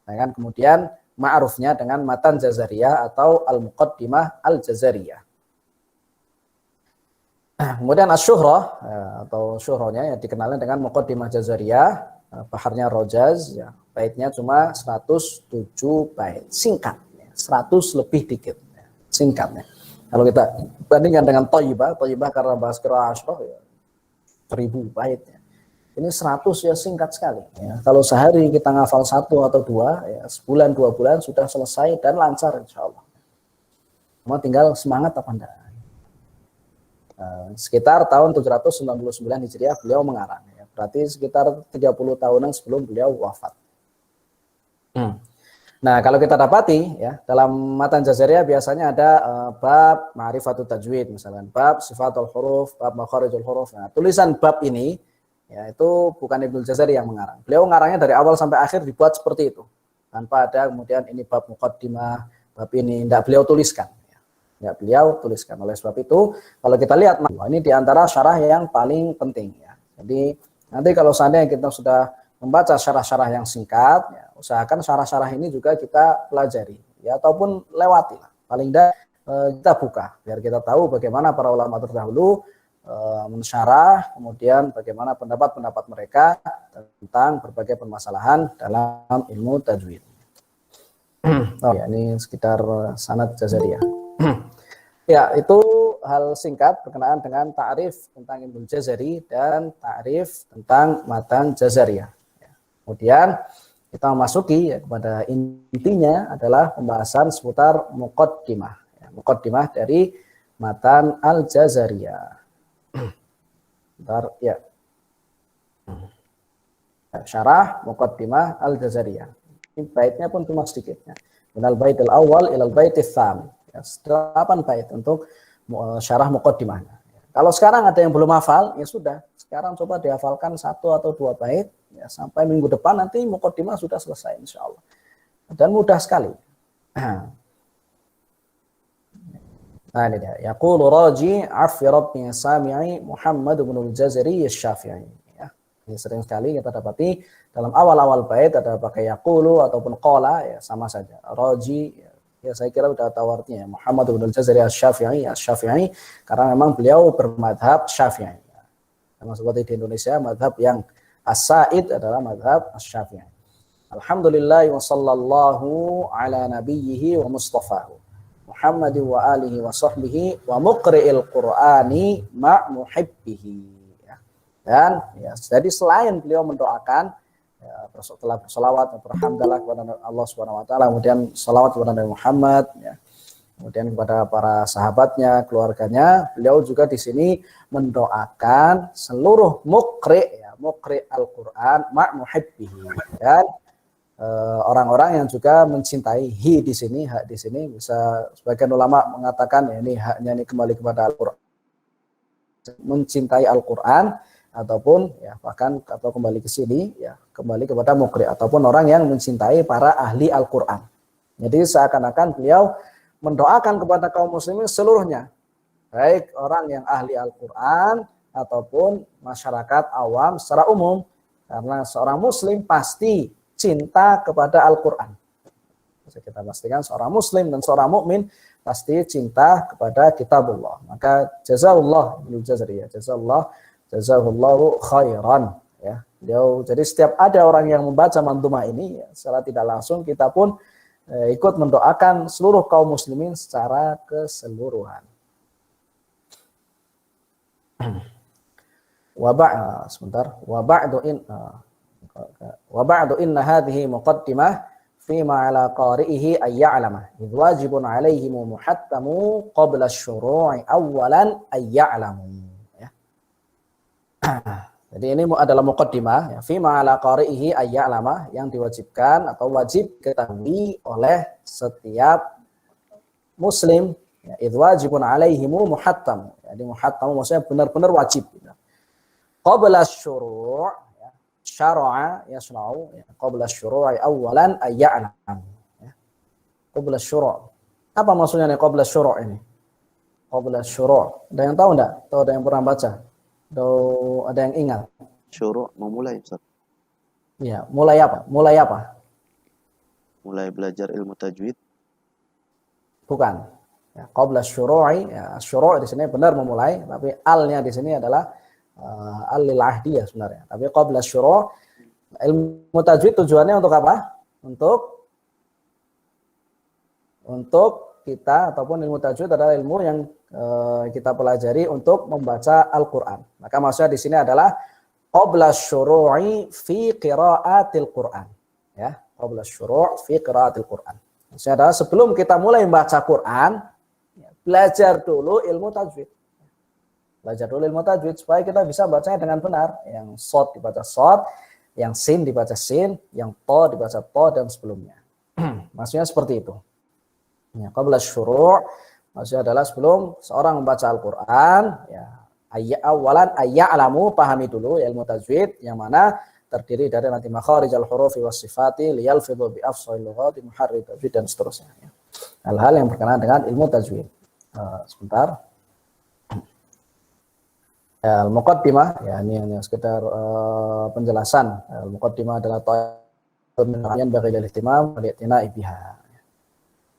Nah, kan kemudian ma'rufnya dengan matan Jazariyah atau Al-Muqaddimah Al-Jazariyah. Kemudian asyuhrah atau syuhrahnya ya dikenalnya dengan muqaddimah jazariyah, baharnya rojaz, ya, baitnya cuma 107 bait, singkat, ya, 100 lebih dikit, ya, singkatnya. Kalau kita bandingkan dengan Thayyibah karena bahas qiraah asyrah ya 1000 bait, ya. Ini 100 ya singkat sekali. Ya. Kalau sehari kita ngafal 1 atau 2, ya, sebulan 2 bulan sudah selesai dan lancar insya Allah. Cuma tinggal semangat apa enggak. Sekitar tahun 799 Hijriah beliau mengarang, ya. Berarti sekitar 30 tahunan sebelum beliau wafat. Nah, kalau kita dapati ya dalam matan Jazariyah biasanya ada bab ma'rifatut tajwid, misalkan bab sifatul huruf, bab makharijul huruf. Nah, tulisan bab ini ya itu bukan Ibnu Jazari yang mengarang. Beliau ngarangnya dari awal sampai akhir dibuat seperti itu. Tanpa ada kemudian ini bab muqaddimah, bab ini tidak beliau tuliskan. Ya, beliau tuliskan. Oleh sebab itu, kalau kita lihat, ini diantara syarah yang paling penting. Ya. Jadi, nanti kalau seandainya kita sudah membaca syarah-syarah yang singkat, ya, usahakan syarah-syarah ini juga kita pelajari. Ya, ataupun lewati. Paling tidak kita buka, biar kita tahu bagaimana para ulama terdahulu mensyarah, kemudian bagaimana pendapat-pendapat mereka tentang berbagai permasalahan dalam ilmu tajwid. Oh, ya, ini sekitar sanad Jazariyah. Ya, itu hal singkat berkenaan dengan ta'rif tentang Ibnu Jazari dan ta'rif tentang matan Jazariyah. Kemudian kita memasuki ya, kepada intinya adalah pembahasan seputar muqaddimah. Ya, muqaddimah dari matan Al-Jazariyah. Bentar, ya. Syarah muqaddimah Al-Jazariyah. Ini baitnya pun cuma sedikitnya. Minal baitil awal ilal baitil tsani. Ya, 8 bait untuk syarah muqaddimahnya. Kalau sekarang ada yang belum hafal, ya sudah. Sekarang coba dihafalkan 1 atau 2 bait, ya, sampai minggu depan nanti muqaddimah sudah selesai insya Allah. Dan mudah sekali. Nah ini dia. Yaqulu raji afi rabbi sami'i Muhammad bin al-Jazari asy-Syafi'i. Ya, ini sering sekali kita dapati dalam awal-awal bait ada pakai yaqulu ataupun qala, ya sama saja. Raji, ya saya kira sudah tahu artinya Muhammad bin al-Jazari asy-Syafi'i karena memang beliau bermadhab Syafi'i. Sama seperti di Indonesia madhab yang as-sa'id adalah madhab asy-Syafi'i. Alhamdulillah wa sallallahu ala nabiyhi wa mustafahu Muhammad wa alihi wa sahbihi wa muqri'il Qur'ani ma' muhibbihi. Ya. Dan ya, jadi selain beliau mendoakan ya, setelah bersolawat berhamdalah kepada Allah Subhanahu wa taala, kemudian salawat kepada Nabi Muhammad, ya. Kemudian kepada para sahabatnya, keluarganya, beliau juga di sini mendoakan seluruh muqri, ya, muqri Al-Qur'an ma' muhibbihi. Dan orang-orang yang juga mencintai di sini, hak di sini, bisa sebagian ulama mengatakan ya, ini haknya ini kembali kepada Al-Qur'an. Mencintai Al-Qur'an ataupun ya bahkan atau kembali ke sini ya kembali kepada muqri ataupun orang yang mencintai para ahli Al-Qur'an. Jadi seakan-akan beliau mendoakan kepada kaum muslimin seluruhnya, baik orang yang ahli Al-Qur'an ataupun masyarakat awam secara umum, karena seorang muslim pasti cinta kepada Al-Qur'an. Bisa kita pastikan seorang muslim dan seorang mukmin pasti cinta kepada kitabullah. Maka jazakallah Ibnu Jazari, jazahullahu khairan, ya. Jadi setiap ada orang yang membaca manzumah ini ya, secara tidak langsung kita pun ikut mendoakan seluruh kaum muslimin secara keseluruhan. Wa ba'du inna hadhihi muqaddimah fima ala qari'ihi ay ya'lama idh wajibun 'alaihim muhattamu qabla asy-syuru'i awwalan ay ya'lamu. Jadi ini adalah muqaddimah ya, fima ala qari'ihi ay ya'lama, yang diwajibkan atau wajib diketahui oleh setiap muslim ya, idh wajibun 'alaihim muhattamu. Jadi muhattamu maksudnya benar-benar wajib gitu. Qabla asy-syuru' syara'a yasra'u ya, qabla asy-syuru'i awwalan ay ya'lam, ya. Qabla asy-syuru'. Apa maksudnya nih qabla asy-syuru' ini? Qabla asy-syuru'. Ada yang tahu enggak? Atau ada yang pernah baca? Atau ada yang ingat? Syuru' memulai, Ustaz. Ya, mulai apa? Mulai apa? Mulai belajar ilmu tajwid. Bukan. Ya, qabla syuru'i, ya, syuru' di sini benar memulai, tapi al-nya di sini adalah al-lil ahdiyah sebenarnya. Tapi qabla syuru', ilmu tajwid tujuannya untuk apa? Untuk kita, ataupun ilmu tajwid adalah ilmu yang kita pelajari untuk membaca Al-Qur'an. Maka maksudnya di sini adalah qabla syuru'i fi qiraatil Qur'an. Ya, qabla syuru' fi qiraatil Qur'an. Maksudnya adalah sebelum kita mulai membaca Quran, belajar dulu ilmu tajwid. Belajar dulu ilmu tajwid supaya kita bisa bacanya dengan benar. Yang shad dibaca shad, yang sin dibaca sin, yang to dibaca to, dan sebelumnya. Maksudnya seperti itu. Ya, qabla syuru' maksudnya adalah sebelum seorang membaca Al-Quran, ya, awalan ayya'lamu, pahami dulu ilmu tajwid, yang mana terdiri dari nanti makharijal hurufi was sifati liyalfidhu bi afshahil lughati muharrir tajwid, dan seterusnya. Ya. Hal-hal yang berkenaan dengan ilmu tajwid. Sebentar. Al-Muqaddimah, ya ini hanya sekedar penjelasan. Al-Muqaddimah adalah ta'yan bagi al-ihtimam wal i'tina'i biha.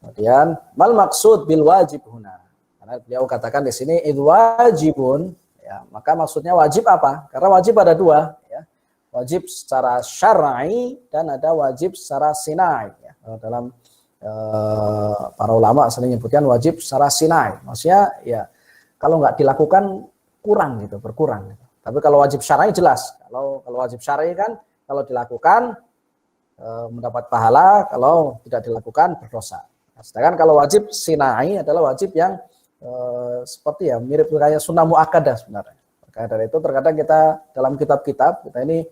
Kemudian mal maksud bil wajib huna. Karena beliau katakan di sini id wajibun, ya, maka maksudnya wajib apa? Karena wajib ada dua, ya. Wajib secara syar'i dan ada wajib secara sinai, ya. Dalam para ulama sering menyebutkan wajib secara sinai. Maksudnya ya kalau nggak dilakukan kurang gitu, berkurang gitu. Tapi kalau wajib syar'i jelas. Kalau wajib syar'i kan kalau dilakukan mendapat pahala, kalau tidak dilakukan berdosa. Nah, sedangkan kalau wajib sinai adalah wajib yang seperti ya mirip kayak sunnah muakkadah sebenarnya. Maka dari itu terkadang kita dalam kitab-kitab kita ini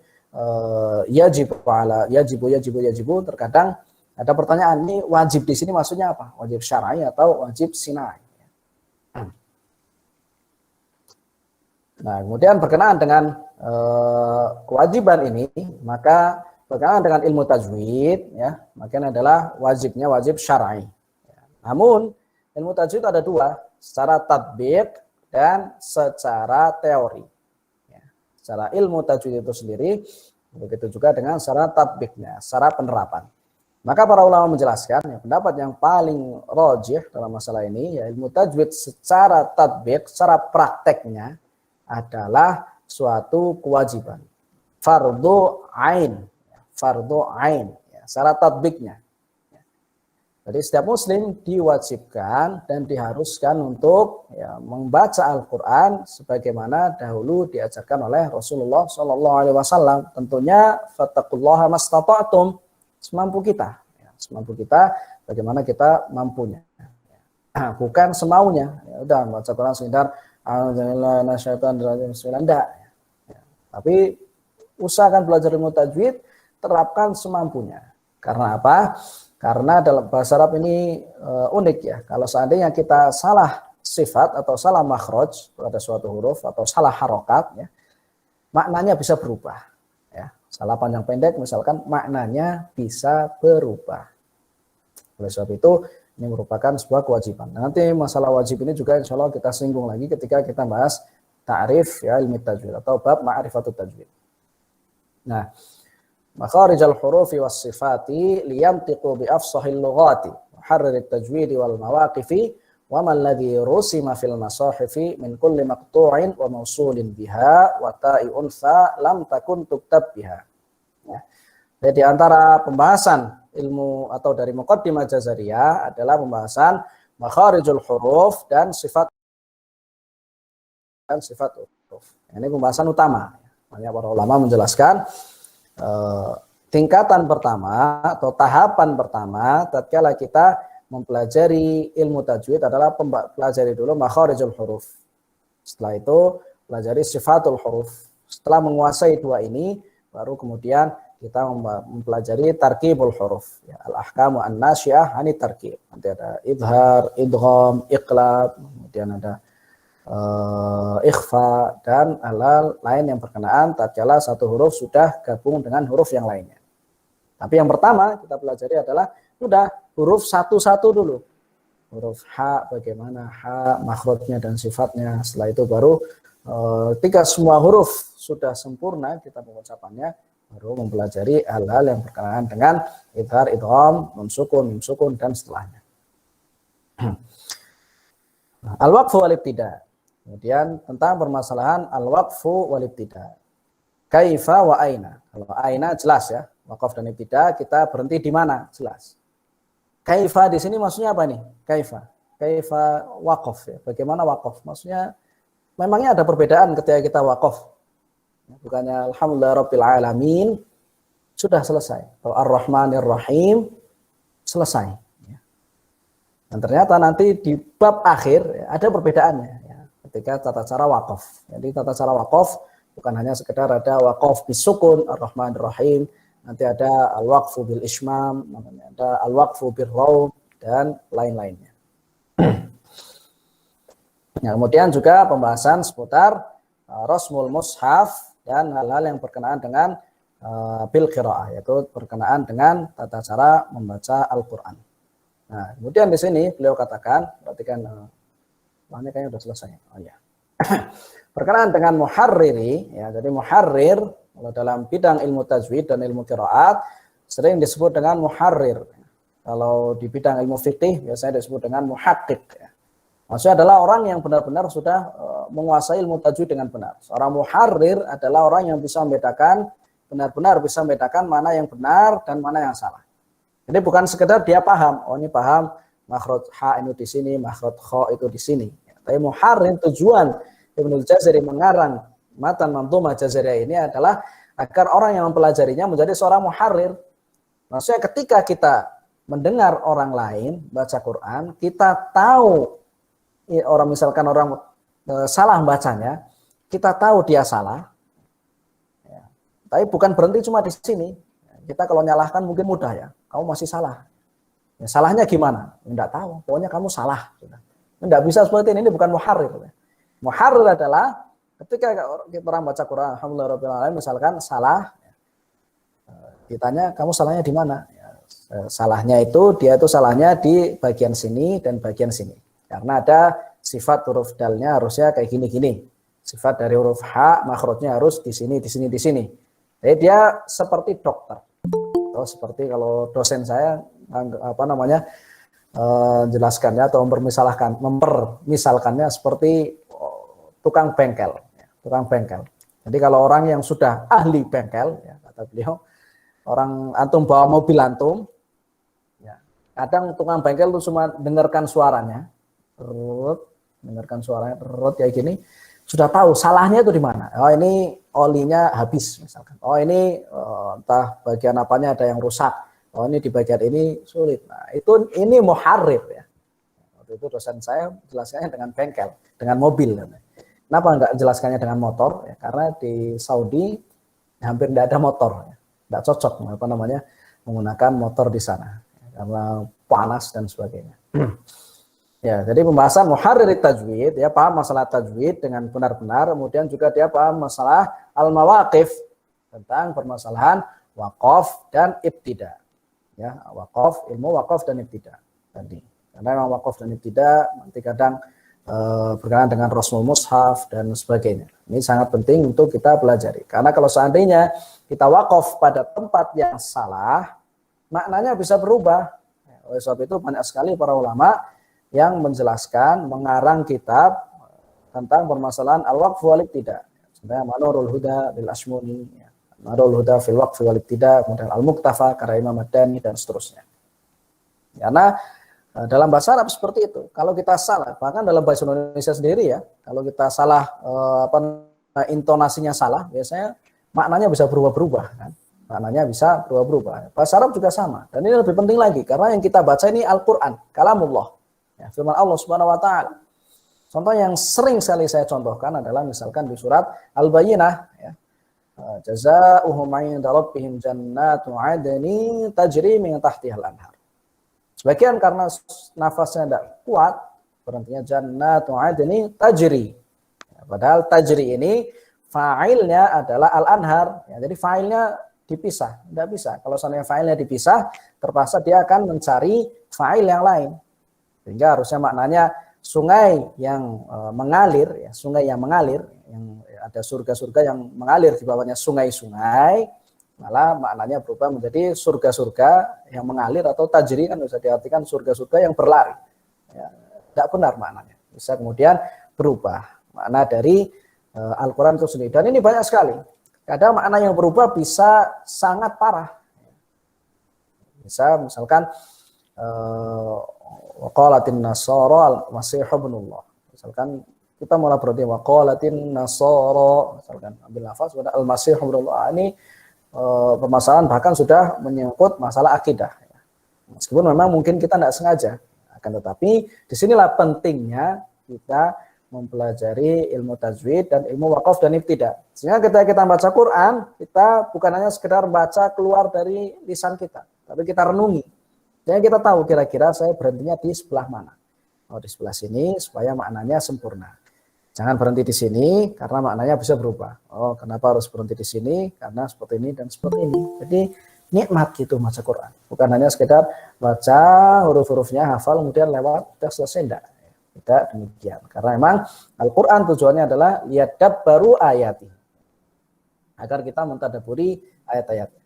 yajibu terkadang ada pertanyaan, ini wajib di sini maksudnya apa? Wajib syar'i atau wajib sinai? Nah, kemudian berkenaan dengan kewajiban ini, maka berkenaan dengan ilmu tajwid, ya, makanya adalah wajibnya wajib syar'i. Ya. Namun ilmu tajwid ada dua, secara tatbiq dan secara teori. Ya. Secara ilmu tajwid itu sendiri, begitu juga dengan secara tatbiqnya, secara penerapan. Maka para ulama menjelaskan, ya, pendapat yang paling rajih dalam masalah ini, ya, ilmu tajwid secara tatbiq, secara prakteknya adalah suatu kewajiban. Fardhu ain, ya, secara tatbiknya. Jadi setiap muslim diwajibkan dan diharuskan untuk, ya, membaca Al-Quran sebagaimana dahulu diajarkan oleh Rasulullah SAW. Tentunya fattaqullaha mastata'tum, semampu kita, ya, semampu kita bagaimana kita mampunya. Bukan semaunya. Ya, udah baca Quran sekedar alhamdulillah nasyaitan enggak. Ya. Tapi usahakan belajar ilmu tajwid, terapkan semampunya. Karena apa? Karena dalam bahasa Arab ini unik, ya. Kalau seandainya kita salah sifat atau salah makhraj pada suatu huruf atau salah harokat, ya, maknanya bisa berubah. Ya. Salah panjang pendek misalkan maknanya bisa berubah. Oleh sebab itu ini merupakan sebuah kewajiban. Nanti masalah wajib ini juga insya Allah kita singgung lagi ketika kita bahas ta'rif, ya, ilmu tajwid atau bab ma'rifatut tajwid. Nah, makharijal hurufi was sifati liyamtiqu bi afsahil lughati muharririt tajwidi wal mawaqifi wa man ladzi rusima fil masahifi min kulli maqtu'in wa mausulin biha wa ta'i unsa lam takun tuktab biha. Ya. Jadi di antara pembahasan ilmu atau dari Muqaddimah Jazariyah adalah pembahasan makharijul huruf dan sifat huruf. Ini pembahasan utama. Makanya para ulama menjelaskan tingkatan pertama atau tahapan pertama tatkala kita mempelajari ilmu tajwid adalah pelajari dulu makharijul huruf. Setelah itu pelajari sifatul huruf. Setelah menguasai dua ini baru kemudian kita mempelajari tarkibul huruf, ya, al-ahkamu an-nasya'ah ani tarkib. Nanti ada idhar, idgham, iqlab, kemudian ada ikhfa dan hal-hal lain yang berkenaan tatkala satu huruf sudah gabung dengan huruf yang lainnya. Tapi yang pertama kita pelajari adalah sudah huruf satu-satu dulu. Huruf ha, bagaimana ha, makhrajnya dan sifatnya. Setelah itu baru ketika semua huruf sudah sempurna kita pengucapannya, baru mempelajari hal-hal yang berkenaan dengan idhar, idgham, nun sukun, mim sukun, dan setelahnya. Al-waqfu wal ibtida. Kemudian tentang permasalahan al-waqfu wal ibtida. Kaifa wa aina. Kalau aina jelas ya, waqaf dan ibtida kita berhenti di mana? Jelas. Kaifa di sini maksudnya apa nih? Kaifa. Kaifa waqaf ya. Bagaimana waqaf? Maksudnya memangnya ada perbedaan ketika kita waqaf. Bukannya alhamdulillah rabbil alamin sudah selesai. Kalau ar-rahmanir rahim selesai. Dan ternyata nanti di bab akhir ya, ada perbedaannya ya, ketika tata cara wakaf. Jadi tata cara wakaf bukan hanya sekedar ada wakaf bisukun ar-Rahman ar-Rahim, nanti ada al-waqfu bil ismam, ada al-waqfu bil raum dan lain-lainnya. Nah, kemudian juga pembahasan seputar rasmul mushaf dan hal-hal yang berkenaan dengan bil qiraah, yaitu berkenaan dengan tata cara membaca Al-Qur'an. Nah, kemudian di sini beliau katakan, perhatikan, ini kayaknya sudah selesai. Oh ya. Berkenaan dengan muharriri, ya, jadi muharrir kalau dalam bidang ilmu tajwid dan ilmu qiraat sering disebut dengan muharrir. Kalau di bidang ilmu fikih biasanya disebut dengan muhaqqiq. Ya. Maksudnya adalah orang yang benar-benar sudah menguasai ilmu tajwid dengan benar. Seorang muharrir adalah orang yang bisa membedakan, benar-benar bisa membedakan mana yang benar dan mana yang salah. Jadi bukan sekedar dia paham, oh ini paham makhraj ha itu di sini, makhraj kha itu di sini. Tapi muharrir, tujuan Ibnul Jazari mengarang matan manzumah Jazariyah ini adalah agar orang yang mempelajarinya menjadi seorang muharrir. Maksudnya ketika kita mendengar orang lain baca Quran, kita tahu orang misalkan orang salah bacanya, kita tahu dia salah. Ya. Tapi bukan berhenti cuma di sini. Kita kalau nyalahkan mungkin mudah ya. Kamu masih salah. Ya, salahnya gimana? Enggak tahu. Pokoknya kamu salah. Enggak bisa seperti ini bukan muharrir. Muharrir adalah ketika kita orang baca Quran, alhamdulillah rabbil alamin, misalkan salah, ditanya kamu salahnya di mana? Ya, salahnya itu dia itu salahnya di bagian sini dan bagian sini. Karena ada sifat huruf dalnya harusnya kayak gini-gini. Sifat dari huruf ha makhrajnya harus di sini, di sini, di sini. Jadi dia seperti dokter. Atau seperti kalau dosen saya jelaskannya atau mempermisalkannya seperti tukang bengkel, tukang bengkel. Jadi kalau orang yang sudah ahli bengkel, ya, kata beliau, orang antum bawa mobil antum, ya, kadang tukang bengkel itu cuma dengarkan suaranya, kayak gini, sudah tahu salahnya itu di mana. Oh ini olinya habis misalkan. Oh ini entah bagian apanya ada yang rusak. Oh ini di bagian ini sulit. Nah, ini muharrir ya. Waktu itu dosen saya jelaskannya dengan bengkel, dengan mobil. Kenapa enggak jelaskannya dengan motor? Ya, karena di Saudi hampir tidak ada motor, ya. Tidak cocok menggunakan motor di sana ya, karena panas dan sebagainya. Ya, jadi pembahasan muharrir tajwid, ya paham masalah tajwid dengan benar-benar, kemudian juga dia paham masalah al-mawaqif tentang permasalahan waqaf dan ibtida. Ya, ilmu waqaf dan ibtida tadi. Karena memang waqaf dan ibtida nanti kadang berkenaan dengan rasmul mushaf dan sebagainya. Ini sangat penting untuk kita pelajari. Karena kalau seandainya kita waqaf pada tempat yang salah, maknanya bisa berubah. Oleh sebab itu banyak sekali para ulama yang menjelaskan, mengarang kitab tentang permasalahan al-waqf wal ibtida. Sebenarnya Manarul Huda bil Ashmuni, Manarul Huda fil waqf wal ibtida, kemudian Al-Muqtafa karya Imam Ad-Dani dan seterusnya. Karena dalam bahasa Arab seperti itu. Kalau kita salah, bahkan dalam bahasa Indonesia sendiri ya, kalau kita salah intonasinya salah, biasanya maknanya bisa berubah-berubah kan. Maknanya bisa berubah-berubah. Bahasa Arab juga sama. Dan ini lebih penting lagi karena yang kita baca ini Al-Qur'an, kalamullah. Ya, firman Allah Subhanahu wa taala. Contoh yang sering sekali saya contohkan adalah misalkan di surat Al-Bayyinah ya. Jazaa'uhum 'inda rabbihim jannatu 'adnin tajri min tahtihal anhar. Sebagian karena nafasnya tidak kuat, berarti jannatu 'adnin tajri. Ya, padahal tajri ini fa'ilnya adalah al-anhar. Ya, jadi fa'ilnya dipisah, tidak bisa. Kalau seandainya fa'ilnya dipisah, terpaksa dia akan mencari fa'il yang lain. Sehingga harusnya maknanya sungai yang mengalir, ya, sungai yang mengalir, yang ada surga-surga yang mengalir di bawahnya sungai-sungai, malah maknanya berubah menjadi surga-surga yang mengalir atau tajri kan bisa diartikan surga-surga yang berlari. Ya, tidak benar maknanya. bisa kemudian berubah makna dari Al-Quran itu sendiri. Dan ini banyak sekali. Kadang makna yang berubah bisa sangat parah. Bisa misalkan waqalatin nasara al-masih ibnullah. Misalkan kita mulai berarti waqalatin nasara, misalkan ambil lafaz pada al-masih ibnullah. Ini permasalahan bahkan sudah menyangkut masalah akidah. Meskipun memang mungkin kita tidak sengaja, akan tetapi disinilah pentingnya kita mempelajari ilmu tajwid dan ilmu waqaf dan ibtida. Sehingga ketika kita baca Quran, kita bukan hanya sekedar baca keluar dari lisan kita, tapi kita renungi. Jadi kita tahu kira-kira saya berhentinya di sebelah mana. Oh, di sebelah sini supaya maknanya sempurna. Jangan berhenti di sini karena maknanya bisa berubah. Oh, kenapa harus berhenti di sini? Karena seperti ini dan seperti ini. Jadi nikmat gitu baca Quran. Bukan hanya sekedar baca huruf-hurufnya, hafal, kemudian lewat, sudah selesai, enggak. Tidak demikian. Karena memang Al-Quran tujuannya adalah liyadabbaru ayati. Agar kita mentadabburi ayat-ayatnya.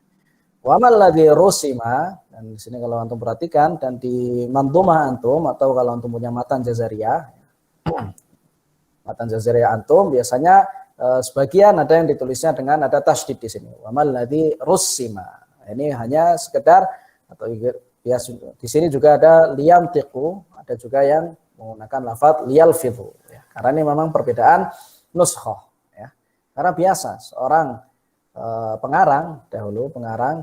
Wa mal ladzi rusima, dan di sini kalau antum perhatikan dan di mandhumah antum atau kalau antum punya matan jazariyah, matan jazariyah antum biasanya sebagian ada yang ditulisnya dengan ada tasydid di sini. Wa mal ladzi rusima. Ini hanya sekedar atau ya, di sini juga ada liyamtiqu, ada juga yang menggunakan lafaz liyalfidhu ya. Karena ini memang perbedaan nuskhah ya. Karena biasa seorang pengarang dahulu,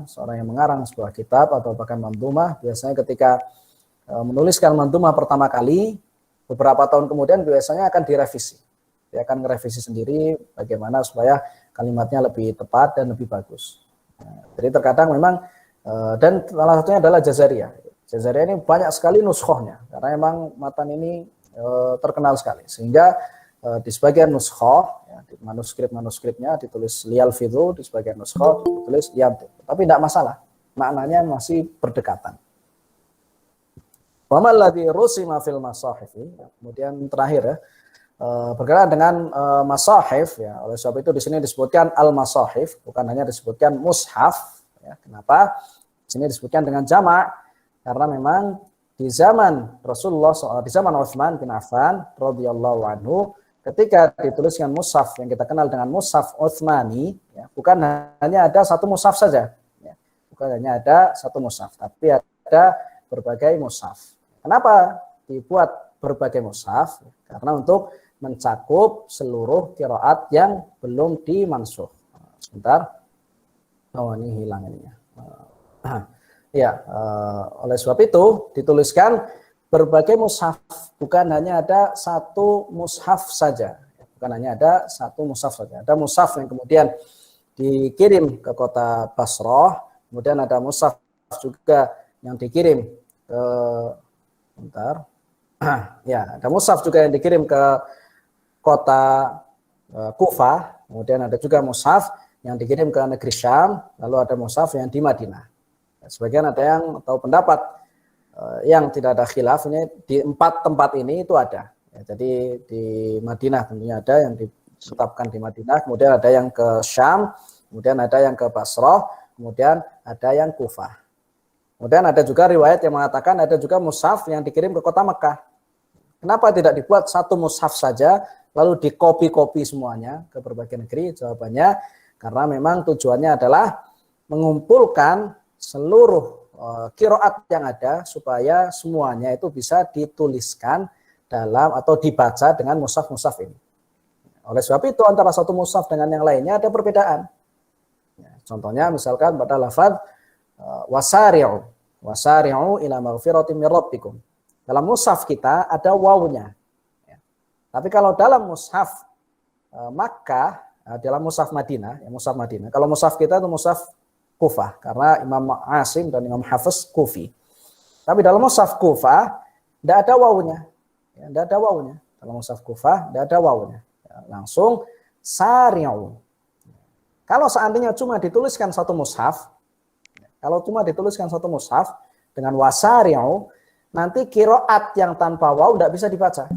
seorang yang mengarang sebuah kitab atau bahkan mandhumah, biasanya ketika menuliskan mandhumah pertama kali, beberapa tahun kemudian biasanya akan direvisi. Dia akan merevisi sendiri bagaimana supaya kalimatnya lebih tepat dan lebih bagus. Jadi terkadang memang dan salah satunya adalah Jazariyah. Jazariyah ini banyak sekali nuskhahnya karena memang matan ini terkenal sekali, sehingga di sebagian nuskhah ya, di manuskripnya ditulis liyalfidhu, di sebagian nuskhah ditulis liyamtiq. Tapi tidak masalah, maknanya masih berdekatan. Wa mal ladzi rusima fil masahif. Kemudian terakhir ya, berkenaan dengan masahif ya. Oleh sebab itu di sini disebutkan al-masahif, bukan hanya disebutkan mushaf ya. Kenapa? Di sini disebutkan dengan jamak karena memang di zaman Rasulullah, di zaman Utsman bin Affan radhiyallahu anhu, ketika dituliskan mushaf yang kita kenal dengan mushaf Utsmani ya, bukan hanya ada satu mushaf saja ya. Bukan hanya ada satu mushaf, tapi ada berbagai mushaf. Kenapa dibuat berbagai mushaf? Karena untuk mencakup seluruh qiraat yang belum dimansukh. Sebentar. Oh, ini hilang ininya. Ya, oleh sebab itu dituliskan berbagai mushaf, bukan hanya ada satu mushaf saja. Bukan hanya ada satu mushaf saja. Ada mushaf yang kemudian dikirim ke kota Basrah, kemudian ada mushaf juga yang dikirim ke ya, ada mushaf juga yang dikirim ke kota Kufah, kemudian ada juga mushaf yang dikirim ke negeri Syam, lalu ada mushaf yang di Madinah. Sebagian ada yang tahu pendapat yang tidak ada khilaf, ini di 4 tempat ini itu ada. Ya, jadi di Madinah tentunya ada yang ditetapkan di Madinah, kemudian ada yang ke Syam, kemudian ada yang ke Basrah, kemudian ada yang Kufah. Kemudian ada juga riwayat yang mengatakan ada juga mushaf yang dikirim ke kota Mekah. Kenapa tidak dibuat satu mushaf saja, lalu dikopi-kopi semuanya ke berbagai negeri? Jawabannya karena memang tujuannya adalah mengumpulkan seluruh qiraat yang ada supaya semuanya itu bisa dituliskan dalam atau dibaca dengan mushaf-mushaf ini. Oleh sebab itu antara satu mushaf dengan yang lainnya ada perbedaan. Ya, contohnya misalkan pada lafaz wasari'u ila maghfiratin min rabbikum. Dalam mushaf kita ada wawunya. Ya. Tapi kalau dalam mushaf Makkah, dalam mushaf Madinah, ya mushaf Madinah. Kalau mushaf kita itu mushaf Kufah, karena Imam Asim dan Imam Hafiz Kufi. Tapi dalam mushaf Kufah tidak ada wawunya. Ya, tidak ada wawunya. Dalam mushaf Kufah tidak ada wawunya. Ya, langsung sari'u. Kalau seandainya cuma dituliskan satu mushaf, dengan wasari'u, nanti qiraat yang tanpa waw tidak bisa dibaca.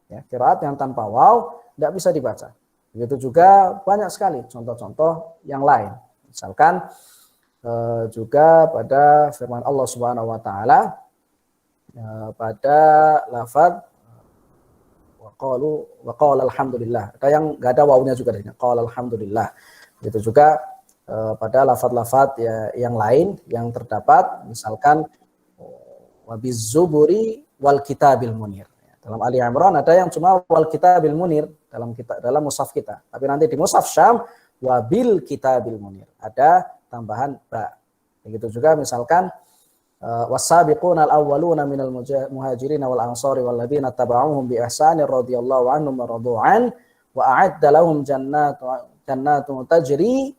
Ya, qiraat yang tanpa waw tidak bisa dibaca. Begitu juga banyak sekali contoh-contoh yang lain. Misalkan juga pada firman Allah Subhanahu wa taala pada lafaz qalu wa qala alhamdulillah. Ada yang enggak ada wawunya juga di sini. Qala alhamdulillah. Itu juga pada lafaz-lafaz ya, yang lain yang terdapat misalkan wa bizuburi wal kitabil munir. Dalam Ali Imran ada yang cuma wal kitabil munir dalam mushaf kita. Tapi nanti di mushaf Syam wa bil kitabil munir. Ada tambahan ba. Begitu juga misalkan was-sabiquna al-awwaluna minal muhajirin wal ansari wal ladzina tabauhum bi ihsanir radhiyallahu anhum wa radu'an wa a'adda lahum jannatun tajri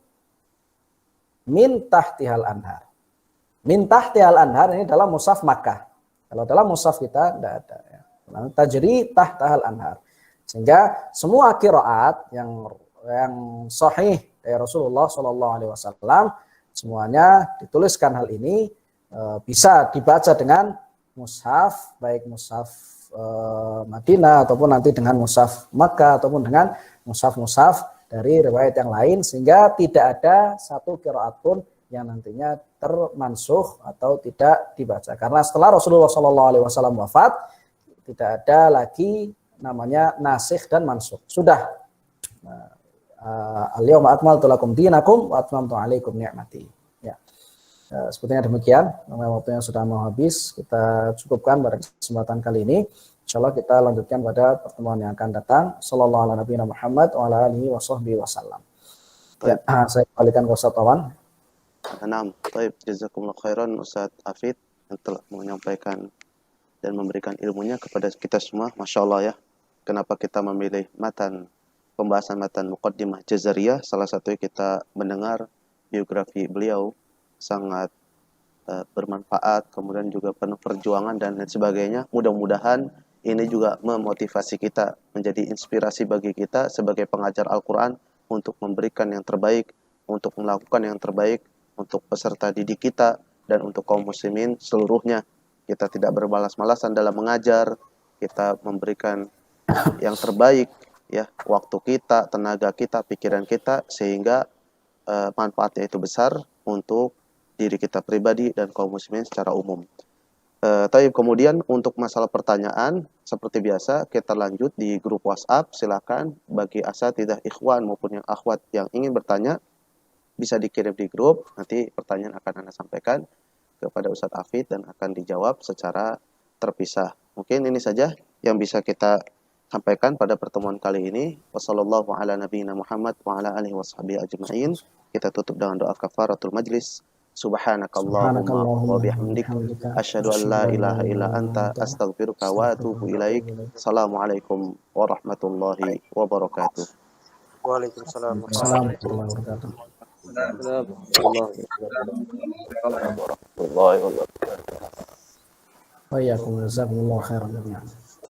min tahtihal anhar. Min tahtihal anhar ini dalam mushaf Makkah. Kalau dalam mushaf kita tidak ada ya. Tajri tahtahal anhar. Sehingga semua qiraat yang sahih dari Rasulullah sallallahu alaihi wasallam semuanya dituliskan hal ini bisa dibaca dengan mushaf, baik mushaf Madinah ataupun nanti dengan mushaf Makkah ataupun dengan mushaf-mushaf dari riwayat yang lain, sehingga tidak ada satu qiraat pun yang nantinya termansuh atau tidak dibaca. Karena setelah Rasulullah SAW wafat, tidak ada lagi namanya nasikh dan mansuh. Sudah. Al-yawma akmaltu lakum dinakum wa atmamtu alaikum ni'mati. Ya. Sepertinya demikian. Waktunya sudah mau habis. Kita cukupkan pada kesempatan kali ini. Insyaallah kita lanjutkan pada pertemuan yang akan datang. Sallallahu ala nabiyina Muhammad wa ala alihi wa sahbihi wasallam. Ya, saya kembalikan ke Ustaz Tawan. Naam, baik, jazakumullah khairan Ustaz Hafid yang telah menyampaikan dan memberikan ilmunya kepada kita semua. Masya Allah ya. Kenapa kita memilih pembahasan matan Muqaddimah Jazariyah? Salah satu kita mendengar biografi beliau sangat bermanfaat, kemudian juga penuh perjuangan dan lain sebagainya. Mudah-mudahan ini juga memotivasi kita, menjadi inspirasi bagi kita sebagai pengajar Al-Quran untuk memberikan yang terbaik, untuk melakukan yang terbaik untuk peserta didik kita dan untuk kaum muslimin seluruhnya. Kita tidak bermalas-malasan dalam mengajar, kita memberikan yang terbaik ya, waktu kita, tenaga kita, pikiran kita, sehingga manfaatnya itu besar untuk diri kita pribadi dan kaum muslimin secara umum. Tapi kemudian untuk masalah pertanyaan seperti biasa kita lanjut di grup WhatsApp. Silakan bagi asatidzah ikhwan maupun yang akhwat yang ingin bertanya bisa dikirim di grup. Nanti pertanyaan akan Anda sampaikan kepada Ustadz Hafid dan akan dijawab secara terpisah. Mungkin ini saja yang bisa kita sampaikan pada pertemuan kali ini. Wassallallahu ala nabiyina Muhammad wa ala alihi washabihi ajma'in. Kita tutup dengan doa kafaratul majlis. Subhanakallahumma wa bihamdik asyhadu an la ilaha illa anta astaghfiruka wa atubu ilaik. Assalamualaikum warahmatullahi wabarakatuh. Waalaikumsalam Warahmatullahi wabarakatuh. warahmatullahi wabarakatuh. Wa iyyakum jazakumullahu khairan.